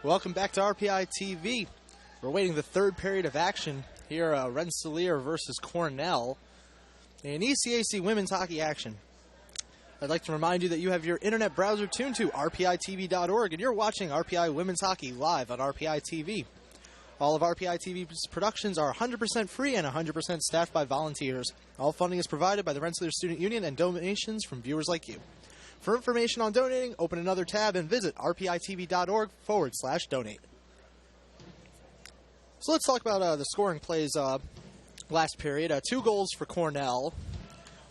Welcome back to RPI TV. We're waiting the third period of action here, Rensselaer versus Cornell in ECAC women's hockey action. I'd like to remind you that you have your internet browser tuned to rpitv.org, and you're watching RPI women's hockey live on RPI TV. All of RPI TV's productions are 100% free and 100% staffed by volunteers. All funding is provided by the Rensselaer Student Union and donations from viewers like you. For information on donating, open another tab and visit rpitv.org/donate. So let's talk about the scoring plays last period. 2 goals for Cornell.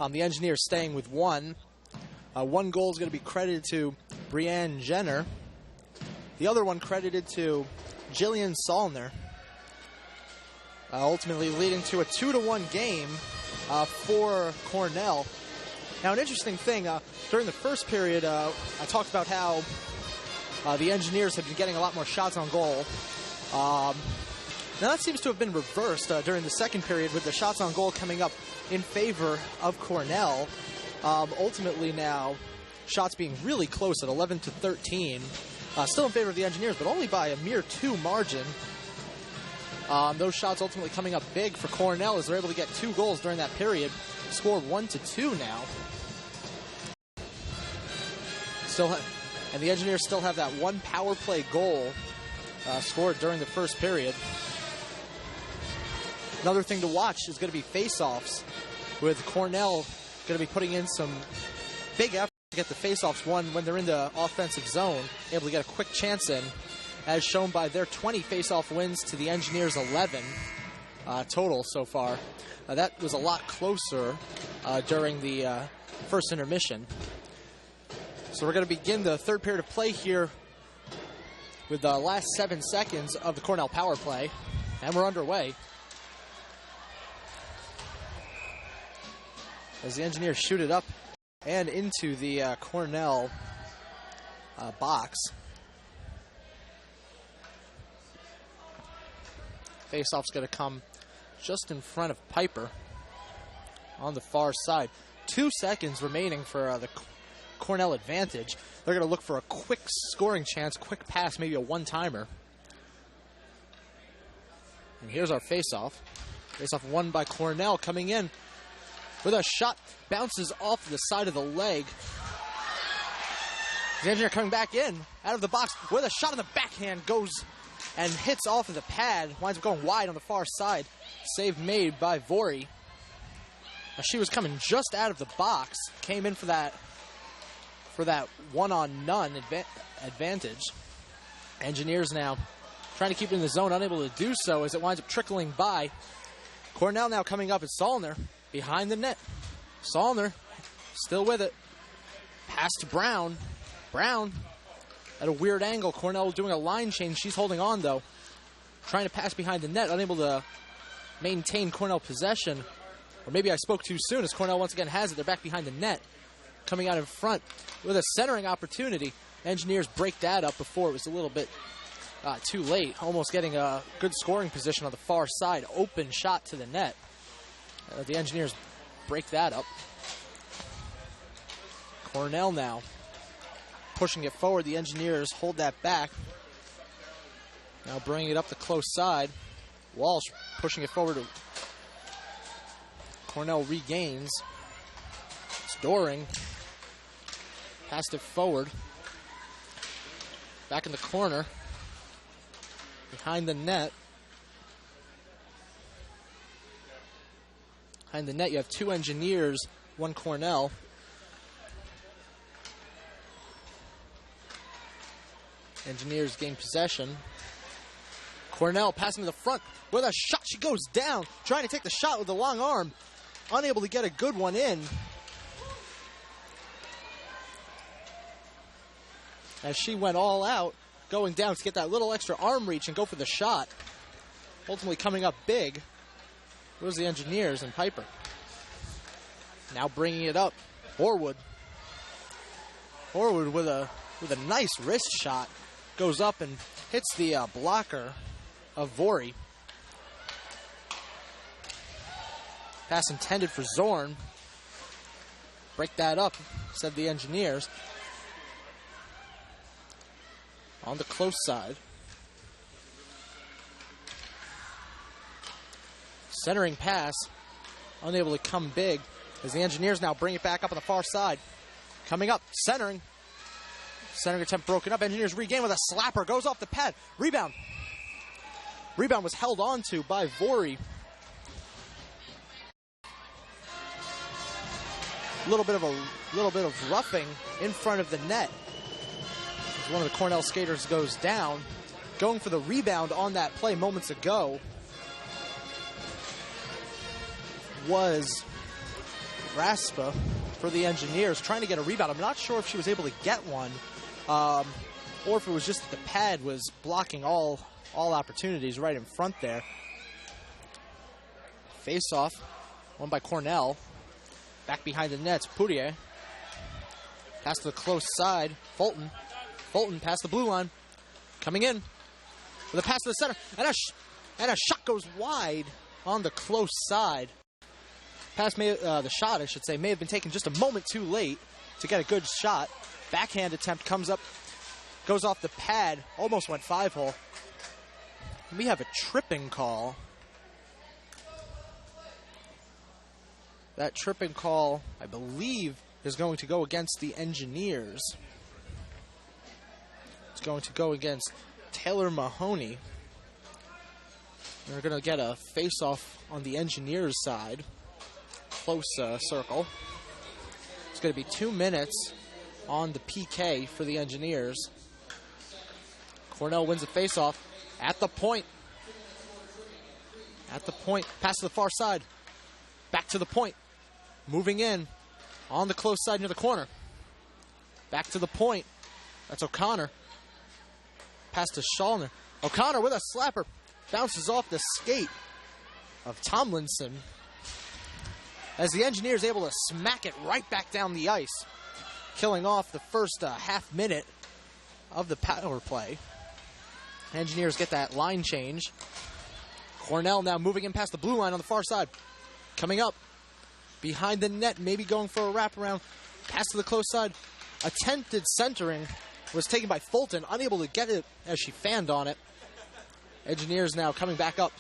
The Engineers staying with 1. 1 goal is going to be credited to Brianne Jenner. The other one credited to Jillian Salner. Ultimately leading to a 2-1 game for Cornell. Now, an interesting thing, during the first period, I talked about how the Engineers have been getting a lot more shots on goal. Now, that seems to have been reversed during the second period, with the shots on goal coming up in favor of Cornell. Ultimately now, shots being really close at 11-13. Still in favor of the Engineers, but only by a mere 2 margin. Those shots ultimately coming up big for Cornell as they're able to get 2 goals during that period. Score 1-2 now. And the Engineers still have that 1 power play goal scored during the first period. Another thing to watch is going to be face-offs, with Cornell going to be putting in some big effort to get the face-offs won when they're in the offensive zone, able to get a quick chance in, as shown by their 20 face-off wins to the Engineers' 11 total so far. That was a lot closer during the first intermission. So we're going to begin the third period of play here with the last 7 seconds of the Cornell power play, and we're underway. As the Engineers shoot it up and into the Cornell box. Faceoff's going to come just in front of Piper on the far side. 2 seconds remaining for the Cornell advantage. They're going to look for a quick scoring chance, quick pass, maybe a one-timer. And here's our faceoff. Faceoff won by Cornell, coming in with a shot, bounces off the side of the leg. The Engineer coming back in, out of the box, with a shot on the backhand, goes and hits off of the pad, winds up going wide on the far side. Save made by Vori. Now, she was coming just out of the box, came in for that one-on-none advantage. Engineers now trying to keep it in the zone, unable to do so as it winds up trickling by. Cornell now coming up, it's Salner behind the net. Salner still with it. Pass to Brown. Brown at a weird angle. Cornell doing a line change. She's holding on, though. Trying to pass behind the net, unable to maintain Cornell possession. Or maybe I spoke too soon, as Cornell once again has it. They're back behind the net. Coming out in front with a centering opportunity. Engineers break that up before it was a little bit too late. Almost getting a good scoring position on the far side. Open shot to the net. The Engineers break that up. Cornell now pushing it forward. The Engineers hold that back. Now bringing it up the close side. Walsh pushing it forward. Cornell regains. It's Doring. Passed it forward. Back in the corner. Behind the net. Behind the net, you have 2 Engineers, 1 Cornell. Engineers gain possession. Cornell passing to the front with a shot. She goes down, trying to take the shot with the long arm. Unable to get a good one in. As she went all out, going down to get that little extra arm reach and go for the shot. Ultimately coming up big. It was the Engineers and Piper. Now bringing it up. Horwood. Horwood with a nice wrist shot. Goes up and hits the blocker of Vori. Pass intended for Zorn. Break that up, said the Engineers. On the close side. Centering pass, unable to come big, as the Engineers now bring it back up on the far side. Coming up, centering. Centering attempt broken up. Engineers regain with a slapper. Goes off the pad. Rebound. Rebound was held on to by Vori. A little bit of roughing in front of the net. As one of the Cornell skaters goes down. Going for the rebound on that play moments ago was Raspa for the Engineers, trying to get a rebound. I'm not sure if she was able to get one, or if it was just that the pad was blocking all opportunities right in front there. Face-off, won by Cornell. Back behind the nets, Pourier. Pass to the close side, Fulton. Fulton past the blue line. Coming in with a pass to the center, and a shot goes wide on the close side. The shot, I should say, may have been taken just a moment too late to get a good shot. Backhand attempt comes up, goes off the pad, almost went 5-hole. We have a tripping call. That tripping call, I believe, is going to go against the Engineers. It's going to go against Taylor Mahoney. We're going to get a face-off on the Engineers side. Close circle. It's going to be 2 minutes on the PK for the Engineers. Cornell wins the face-off at the point. At the point. Pass to the far side. Back to the point. Moving in on the close side near the corner. Back to the point. That's O'Connor. Pass to Schallner. O'Connor with a slapper. Bounces off the skate of Tomlinson, as the Engineers able to smack it right back down the ice, killing off the first half minute of the power play. Engineers get that line change. Cornell now moving in past the blue line on the far side. Coming up behind the net, maybe going for a wraparound. Pass to the close side. Attempted centering was taken by Fulton, unable to get it as she fanned on it. Engineers now coming back up.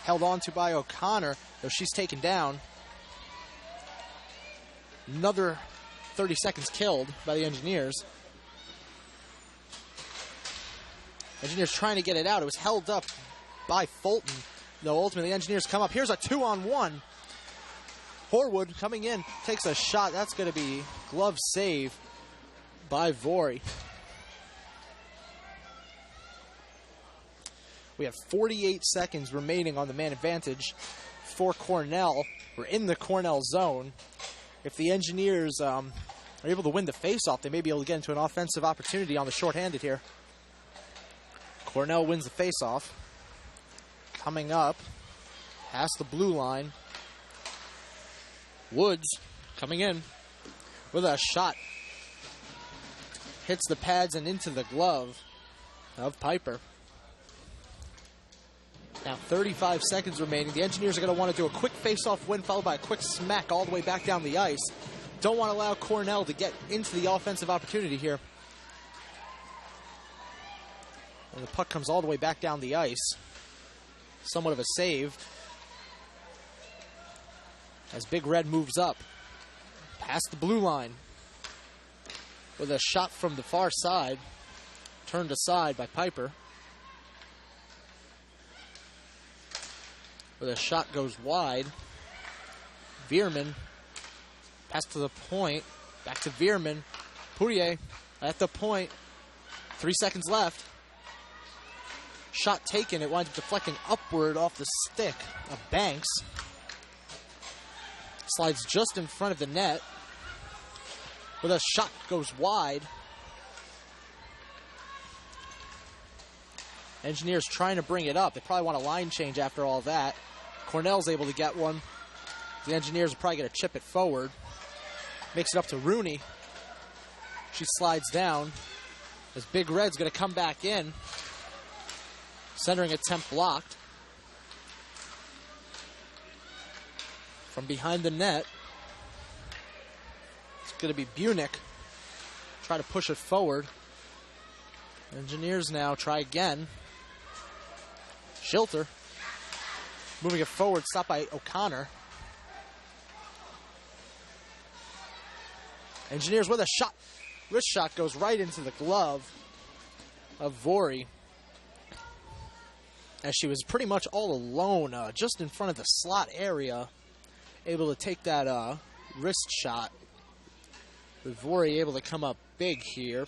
Held on to by O'Connor, though she's taken down. Another 30 seconds killed by the Engineers. Engineers trying to get it out. It was held up by Fulton, though ultimately the Engineers come up. Here's a 2-on-1. Horwood coming in, takes a shot. That's going to be glove save by Vori. We have 48 seconds remaining on the man advantage for Cornell. We're in the Cornell zone. If the Engineers are able to win the faceoff, they may be able to get into an offensive opportunity on the shorthanded here. Cornell wins the faceoff. Coming up, past the blue line. Woods coming in with a shot. Hits the pads and into the glove of Piper. Now 35 seconds remaining. The Engineers are going to want to do a quick face-off win followed by a quick smack all the way back down the ice. Don't want to allow Cornell to get into the offensive opportunity here. And the puck comes all the way back down the ice. Somewhat of a save. As Big Red moves up. Past the blue line. With a shot from the far side. Turned aside by Piper. Where the shot goes wide. Veerman. Pass to the point. Back to Veerman. Pourier at the point. 3 seconds left. Shot taken. It winds up deflecting upward off the stick of Banks. Slides just in front of the net. Where the shot goes wide. Engineers trying to bring it up. They probably want a line change after all that. Cornell's able to get one. The Engineers are probably going to chip it forward. Makes it up to Rooney. She slides down. As Big Red's going to come back in. Centering attempt blocked. From behind the net. It's going to be Bunick. Try to push it forward. Engineers now try again. Schilter moving it forward, stopped by O'Connor. Engineers with a shot. Wrist shot goes right into the glove of Vori, as she was pretty much all alone just in front of the slot area, able to take that wrist shot. With Vori able to come up big here.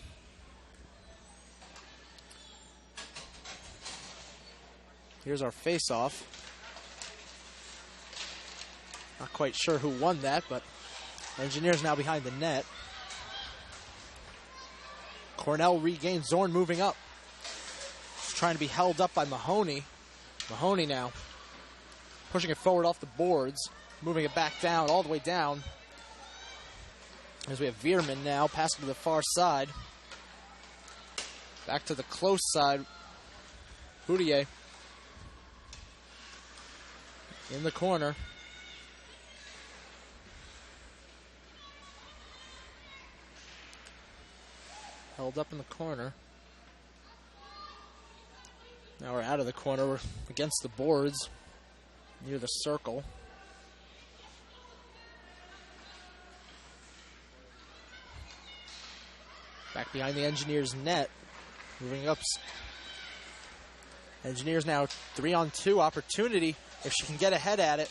Here's our face-off. Not quite sure who won that, but Engineers now behind the net. Cornell regains. Zorn moving up. He's trying to be held up by Mahoney. Mahoney now pushing it forward off the boards. Moving it back down, all the way down. As we have Veerman now passing to the far side. Back to the close side. Boudier in the corner. Held up in the corner. Now we're out of the corner. We're against the boards near the circle. Back behind the Engineers net. Moving up. Engineers now 3-on-2 opportunity if she can get ahead at it.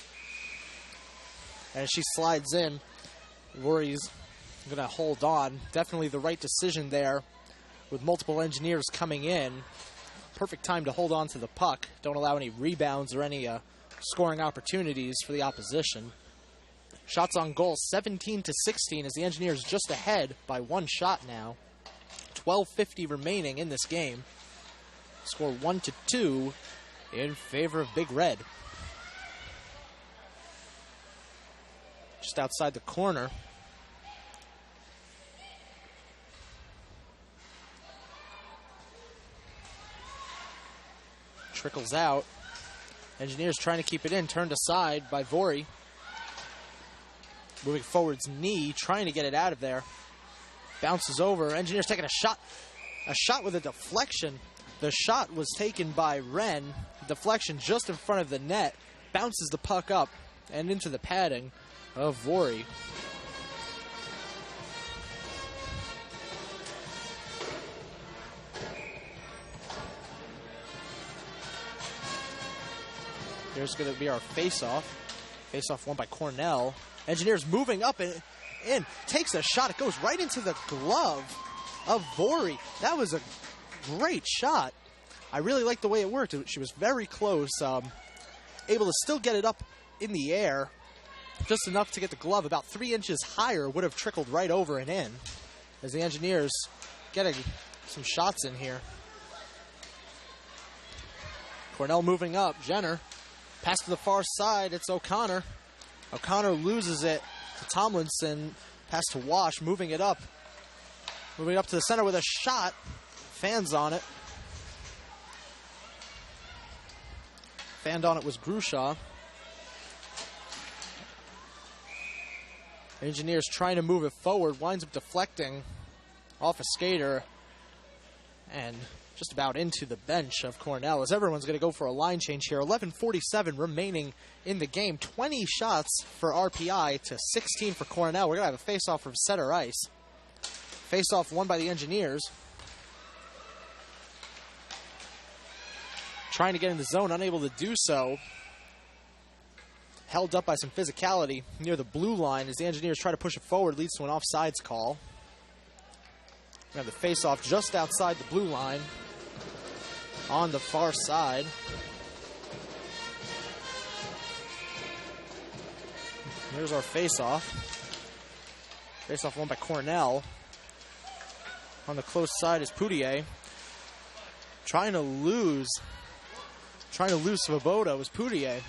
And she slides in. Vori's going to hold on. Definitely the right decision there with multiple Engineers coming in. Perfect time to hold on to the puck. Don't allow any rebounds or any scoring opportunities for the opposition. Shots on goal 17-16 as the Engineers just ahead by one shot now. 12:50 remaining in this game. Score 1-2 in favor of Big Red. Just outside the corner. Trickles out. Engineers trying to keep it in. Turned aside by Vori. Moving forward's knee. Trying to get it out of there. Bounces over. Engineers taking a shot. A shot with a deflection. The shot was taken by Wren. Deflection just in front of the net. Bounces the puck up and into the padding of Vori. Here's going to be our face-off. Face-off won by Cornell. Engineers moving up and in. Takes a shot. It goes right into the glove of Vori. That was a great shot. I really like the way it worked. She was very close. Able to still get it up in the air. Just enough to get the glove about 3 inches higher. Would have trickled right over and in. As the Engineers getting some shots in here. Cornell moving up. Jenner. Pass to the far side. It's O'Connor. O'Connor loses it to Tomlinson. Pass to Wash. Moving it up. Moving up to the center with a shot. Fans on it. Fanned on it was Grushaw. Engineers trying to move it forward. Winds up deflecting off a skater. And just about into the bench of Cornell, as everyone's going to go for a line change here. 11:47 remaining in the game. 20 shots for RPI to 16 for Cornell. We're going to have a face-off from center ice. Face-off won by the Engineers. Trying to get in the zone, unable to do so. Held up by some physicality near the blue line as the Engineers try to push it forward. Leads to an offsides call. We have the face-off just outside the blue line on the far side. Here's our face-off. Face-off won by Cornell. On the close side is Boudier. Trying to lose Svoboda was Boudier.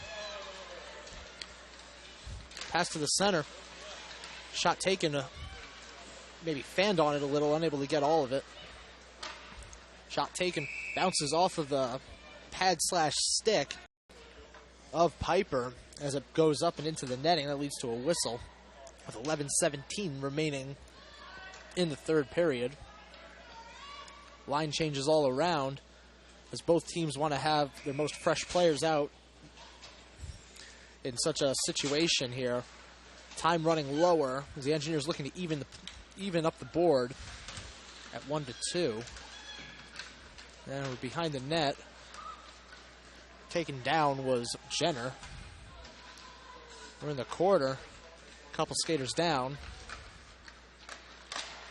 Pass to the center. Shot taken. Maybe fanned on it a little, unable to get all of it. Shot taken, bounces off of the pad/stick of Piper as it goes up and into the netting. That leads to a whistle with 11:17 remaining in the third period. Line changes all around as both teams want to have their most fresh players out in such a situation here. Time running lower as the Engineers looking to even up the board at 1-2. And we're behind the net. Taken down was Jenner. We're in the quarter. A couple skaters down.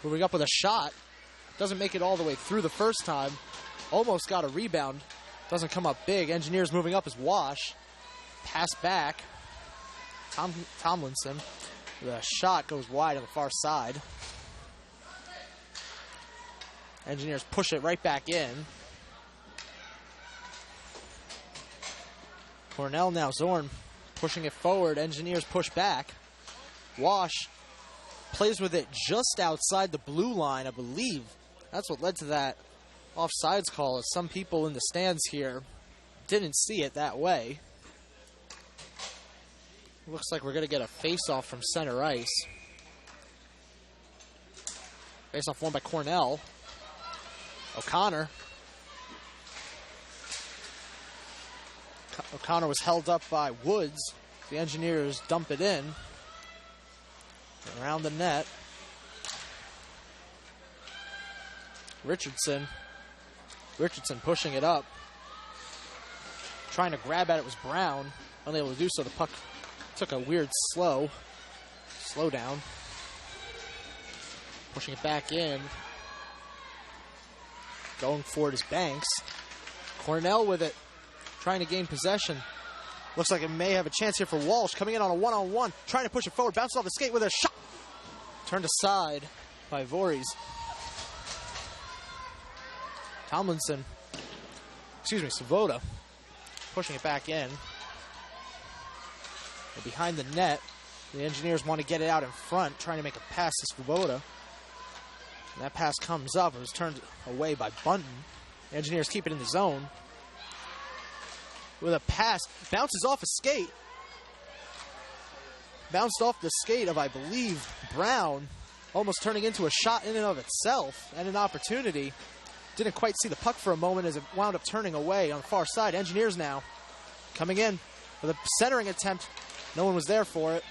Moving up with a shot. Doesn't make it all the way through the first time. Almost got a rebound. Doesn't come up big. Engineers moving up is Wash. Pass back. Tomlinson. The shot goes wide on the far side. Engineers push it right back in. Cornell now. Zorn pushing it forward. Engineers push back. Wash plays with it just outside the blue line, I believe. That's what led to that offsides call, as some people in the stands here didn't see it that way. Looks like we're going to get a face-off from center ice. Face-off won by Cornell. O'Connor. O'Connor was held up by Woods. The Engineers dump it in. Around the net. Richardson pushing it up. Trying to grab at it was Brown. Unable to do so. The puck took a weird slow down. Pushing it back in. Going for it is Banks. Cornell with it. Trying to gain possession. Looks like it may have a chance here for Walsh. Coming in on a one-on-one. Trying to push it forward. Bounces off the skate with a shot. Turned aside by Voorhees. Svoboda. Pushing it back in. They're behind the net. The Engineers want to get it out in front. Trying to make a pass to Svoboda. And that pass comes up and was turned away by Bunton. The Engineers keep it in the zone. With a pass. Bounces off a skate. Bounced off the skate of, I believe, Brown. Almost turning into a shot in and of itself. And an opportunity. Didn't quite see the puck for a moment as it wound up turning away on the far side. Engineers now coming in with a centering attempt. No one was there for it.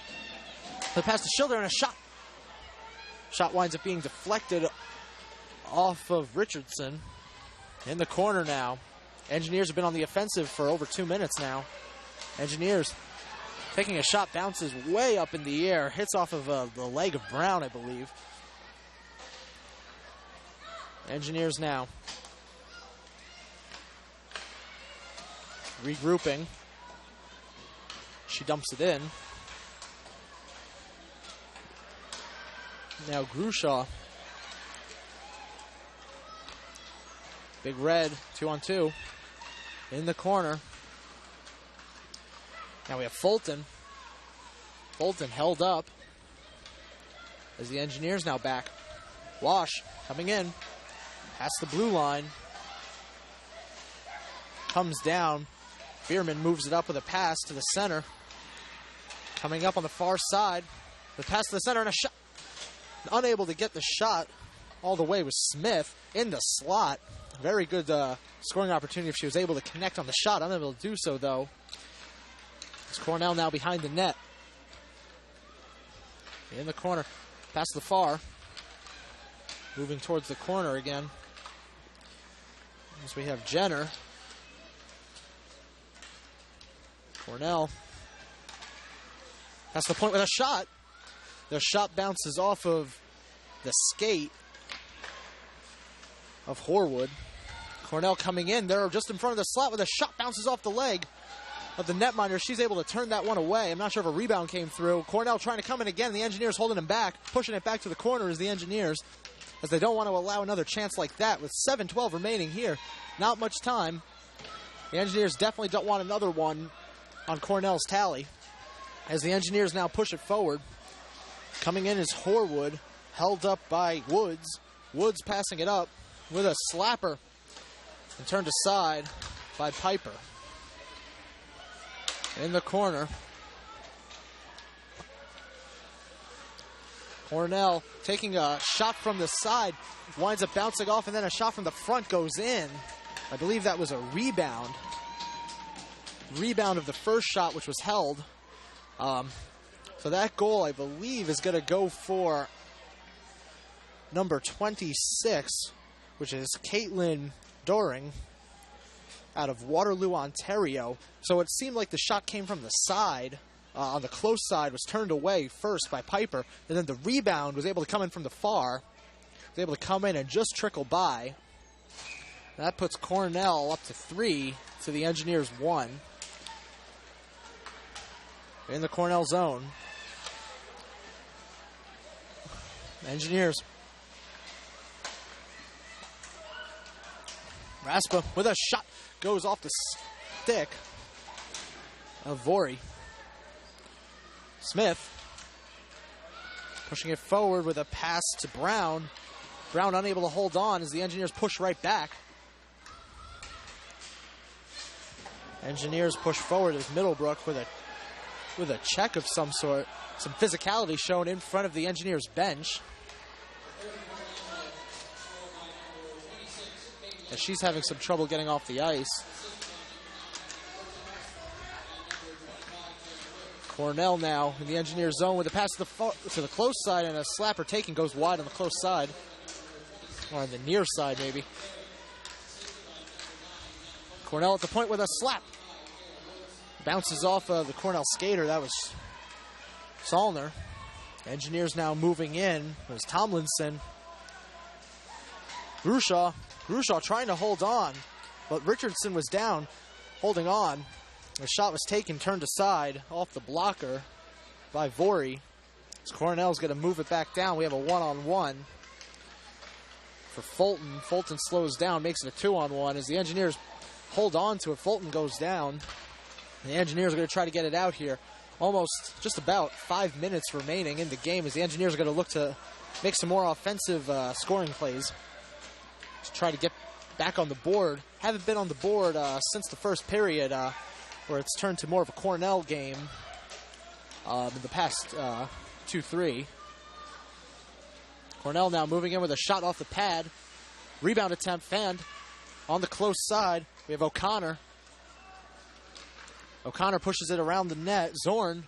The pass to Schilder and a shot. Shot winds up being deflected off of Richardson. In the corner now. Engineers have been on the offensive for over 2 minutes now. Engineers taking a shot, bounces way up in the air. Hits off of the leg of Brown, I believe. Engineers now regrouping. She dumps it in. Now Grushaw. Big Red, 2-on-2. In the corner. Now we have Fulton. Fulton held up. As the Engineers now back. Wash coming in. Past the blue line. Comes down. Bierman moves it up with a pass to the center. Coming up on the far side. The pass to the center and a shot. Unable to get the shot all the way was Smith in the slot. Very good scoring opportunity if she was able to connect on the shot. Unable to do so, though. It's Cornell now behind the net. In the corner. Pass to the far. Moving towards the corner again. As we have Jenner. Cornell. That's the point with a shot. The shot bounces off of the skate of Horwood. Cornell coming in. They're just in front of the slot with a shot bounces off the leg of the netminder. She's able to turn that one away. I'm not sure if a rebound came through. Cornell trying to come in again. The Engineers holding him back. Pushing it back to the corner is the Engineers, as they don't want to allow another chance like that with 7:12 remaining here. Not much time. The Engineers definitely don't want another one on Cornell's tally, as the Engineers now push it forward. Coming in is Horwood, held up by Woods. Woods passing it up with a slapper and turned aside by Piper. In the corner, Cornell taking a shot from the side, winds up bouncing off, and then a shot from the front goes in. I believe that was a rebound. Rebound of the first shot, which was held. So that goal, I believe, is going to go for number 26, which is Caitlin Doring out of Waterloo, Ontario. So it seemed like the shot came from the side, on the close side, was turned away first by Piper, and then the rebound was able to come in from the far, was able to come in and just trickle by. That puts Cornell up to 3 to the Engineers 1 in the Cornell zone. Engineers. Raspa with a shot, goes off the stick of Vori. Smith pushing it forward with a pass to Brown. Brown unable to hold on as the Engineers push right back. Engineers push forward as Middlebrook with a check of some sort. Some physicality shown in front of the Engineers bench. As she's having some trouble getting off the ice. Cornell now in the Engineers zone with a pass to the close side, and a slapper taken goes wide on the close side. Or on the near side, maybe. Cornell at the point with a slap. Bounces off of the Cornell skater. That was Salner. Engineers now moving in. There's Tomlinson. Grushaw trying to hold on, but Richardson was down, holding on. The shot was taken, turned aside, off the blocker by Vori. As Cornell's going to move it back down. We have a one-on-one for Fulton. Fulton slows down, makes it a 2-on-1. As the Engineers hold on to it, Fulton goes down. The Engineers are going to try to get it out here. Almost just about 5 minutes remaining in the game as the Engineers are going to look to make some more offensive scoring plays to try to get back on the board. Haven't been on the board since the first period, where it's turned to more of a Cornell game in the past 2-3. Cornell now moving in with a shot off the pad. Rebound attempt fanned on the close side. We have O'Connor. O'Connor pushes it around the net. Zorn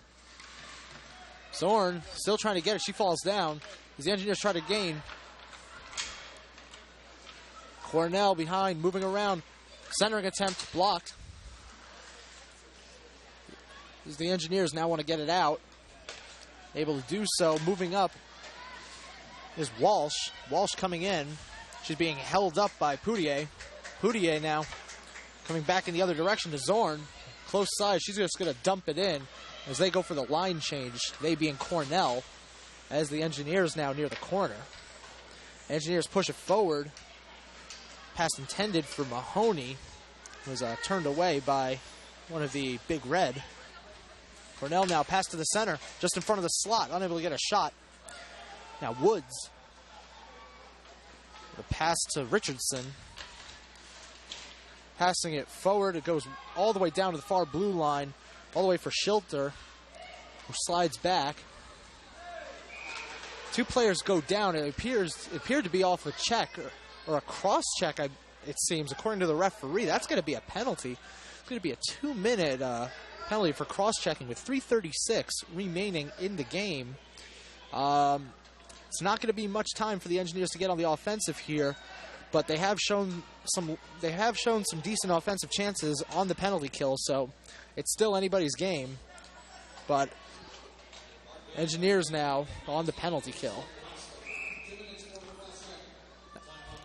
still trying to get it. She falls down as the Engineers try to gain. Cornell behind, moving around. Centering attempt blocked. As the Engineers now want to get it out. Able to do so. Moving up is Walsh. Walsh coming in. She's being held up by Poutier. Poutier now coming back in the other direction to Zorn. Close side. She's just going to dump it in as they go for the line change. They being Cornell, as the Engineers now near the corner. Engineers push it forward. Pass intended for Mahoney was turned away by one of the Big Red. Cornell now pass to the center, just in front of the slot, unable to get a shot. Now Woods. The pass to Richardson. Passing it forward, it goes all the way down to the far blue line, all the way for Schilter, who slides back. Two players go down. It appeared to be off a check or a cross check, it seems, according to the referee. That's going to be a penalty. It's going to be a 2-minute penalty for cross-checking with 3:36 remaining in the game. It's not going to be much time for the Engineers to get on the offensive here, but they have shown some decent offensive chances on the penalty kill, so it's still anybody's game. But Engineers now on the penalty kill.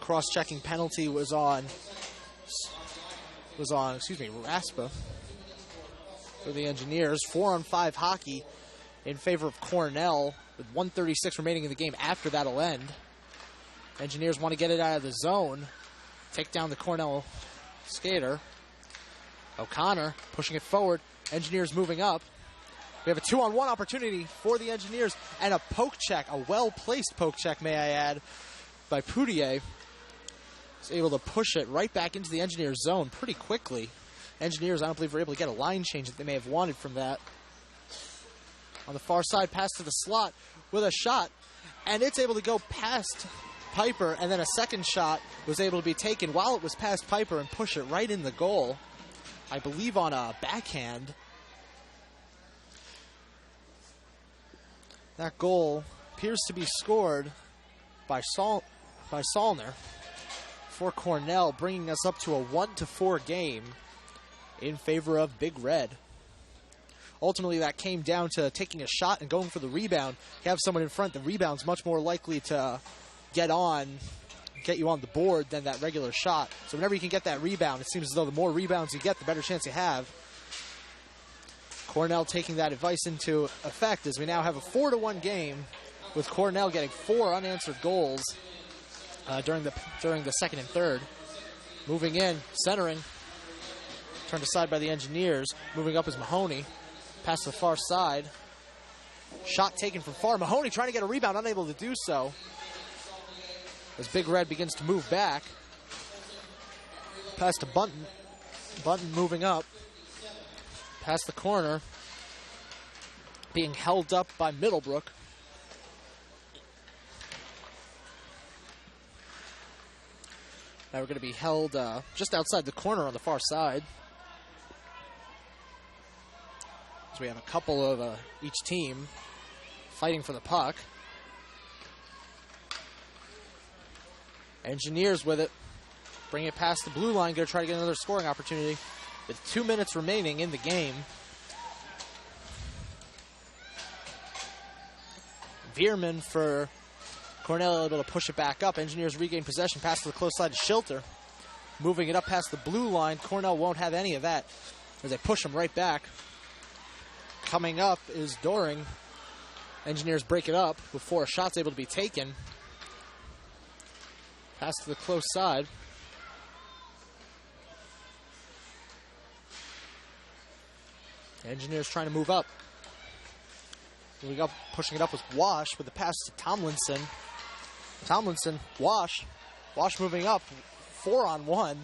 Cross-checking penalty was on Raspa for the Engineers. 4-on-5 hockey in favor of Cornell with 1:36 remaining in the game. After that'll end. Engineers want to get it out of the zone. Take down the Cornell skater. O'Connor pushing it forward. Engineers moving up. We have a 2-on-1 opportunity for the Engineers and a poke check, a well-placed poke check, may I add, by Poutier. He's able to push it right back into the Engineers zone pretty quickly. Engineers, I don't believe, were able to get a line change that they may have wanted from that. On the far side, pass to the slot with a shot, and it's able to go past Piper, and then a second shot was able to be taken while it was past Piper and push it right in the goal, I believe on a backhand. That goal appears to be scored by Salner for Cornell, bringing us up to a 1-4 game in favor of Big Red. Ultimately, that came down to taking a shot and going for the rebound. You have someone in front, the rebound's much more likely to get you on the board than that regular shot. So whenever you can get that rebound, it seems as though the more rebounds you get, the better chance you have. Cornell taking that advice into effect as we now have a 4-1 game with Cornell getting 4 unanswered goals during the second and third. Moving in, centering, turned aside by the Engineers. Moving up is Mahoney, past the far side. Shot taken from far. Mahoney trying to get a rebound, unable to do so. As Big Red begins to move back. Pass to Bunton. Bunton moving up. Past the corner. Being held up by Middlebrook. Now we're going to be held just outside the corner on the far side. As we have a couple of each team fighting for the puck. Engineers with it. Bring it past the blue line. Going to try to get another scoring opportunity with 2 minutes remaining in the game. Veerman for Cornell able to push it back up. Engineers regain possession. Pass to the close side to Schilter. Moving it up past the blue line. Cornell won't have any of that as they push him right back. Coming up is Doring. Engineers break it up before a shot's able to be taken. Pass to the close side. Engineers trying to move up. Moving up, pushing it up with Wash with the pass to Tomlinson. Tomlinson, Wash. Wash moving up, 4-on-1.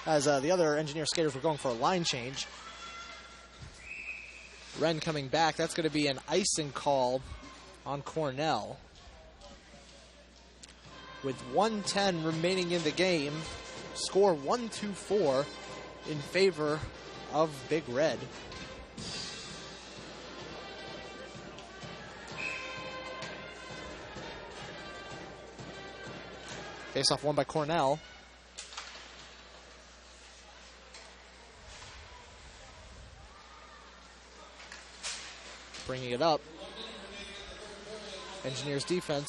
As the other Engineer skaters were going for a line change. Wren coming back. That's going to be an icing call on Cornell. With 1:10 remaining in the game, score 1-4 in favor of Big Red. Face-off won by Cornell. Bringing it up. Engineers defense.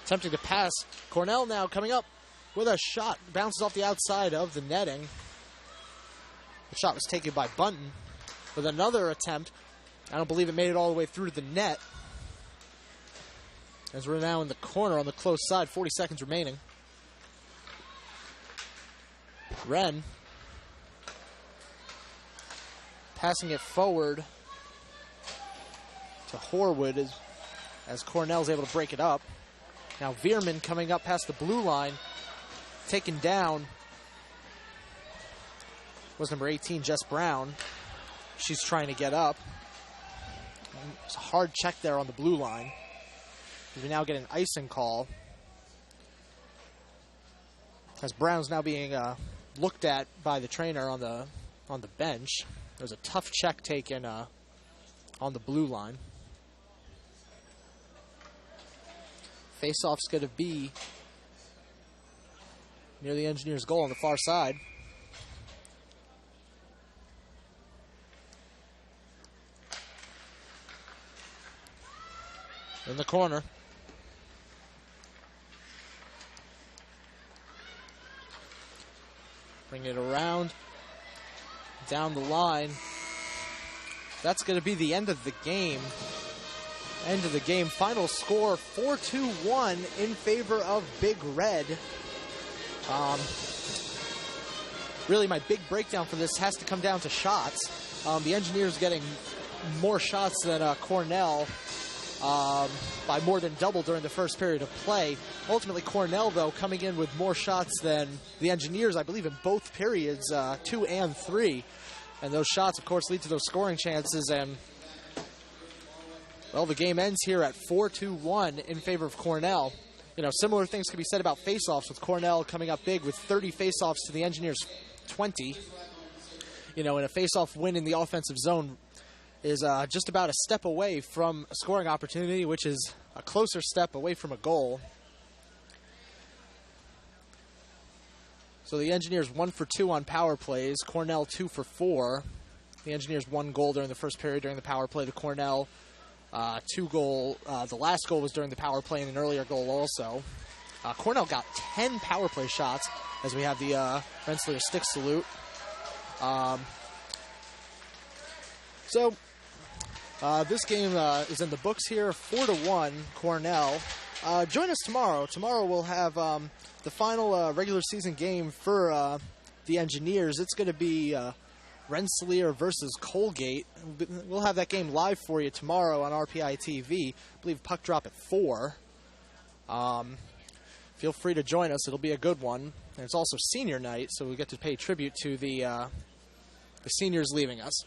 Attempting to pass. Cornell now coming up with a shot. Bounces off the outside of the netting. The shot was taken by Bunton with another attempt. I don't believe it made it all the way through to the net. As we're now in the corner on the close side, 40 seconds remaining. Wren passing it forward to Horwood as Cornell's able to break it up. Now Veerman coming up past the blue line, taken down was number 18, Jess Brown. She's trying to get up. It's a hard check there on the blue line. We now get an icing call as Brown's now being looked at by the trainer on the bench. There's a tough check taken on the blue line. Face-off's going to be near the Engineers' goal on the far side. In the corner. Bring it around. Down the line. That's going to be the end of the game. End of the game. Final score 4-1 in favor of Big Red. Really, my big breakdown for this has to come down to shots. The Engineers getting more shots than Cornell by more than double during the first period of play. Ultimately, Cornell, though, coming in with more shots than the Engineers, I believe, in both periods, 2 and 3. And those shots, of course, lead to those scoring chances. And Well, the game ends here at 4-1 in favor of Cornell. You know, similar things can be said about faceoffs, with Cornell coming up big with 30 faceoffs to the Engineers' 20. You know, and a faceoff win in the offensive zone is just about a step away from a scoring opportunity, which is a closer step away from a goal. So the Engineers 1 for 2 on power plays, Cornell 2 for 4. The Engineers 1 goal during the first period during the power play. The Cornell 2 goal. The last goal was during the power play and an earlier goal also. Cornell got 10 power play shots as we have the Rensselaer stick salute. So this game is in the books here, 4-1 Cornell. Join us tomorrow. Tomorrow we'll have the final regular season game for the Engineers. It's going to be Rensselaer versus Colgate. We'll have that game live for you tomorrow on RPI TV. I believe puck drop at 4. Feel free to join us. It'll be a good one. And it's also senior night, so we get to pay tribute to the seniors leaving us.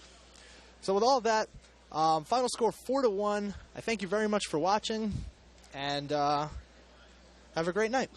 So with all of that, final score 4-1. I thank you very much for watching, and have a great night.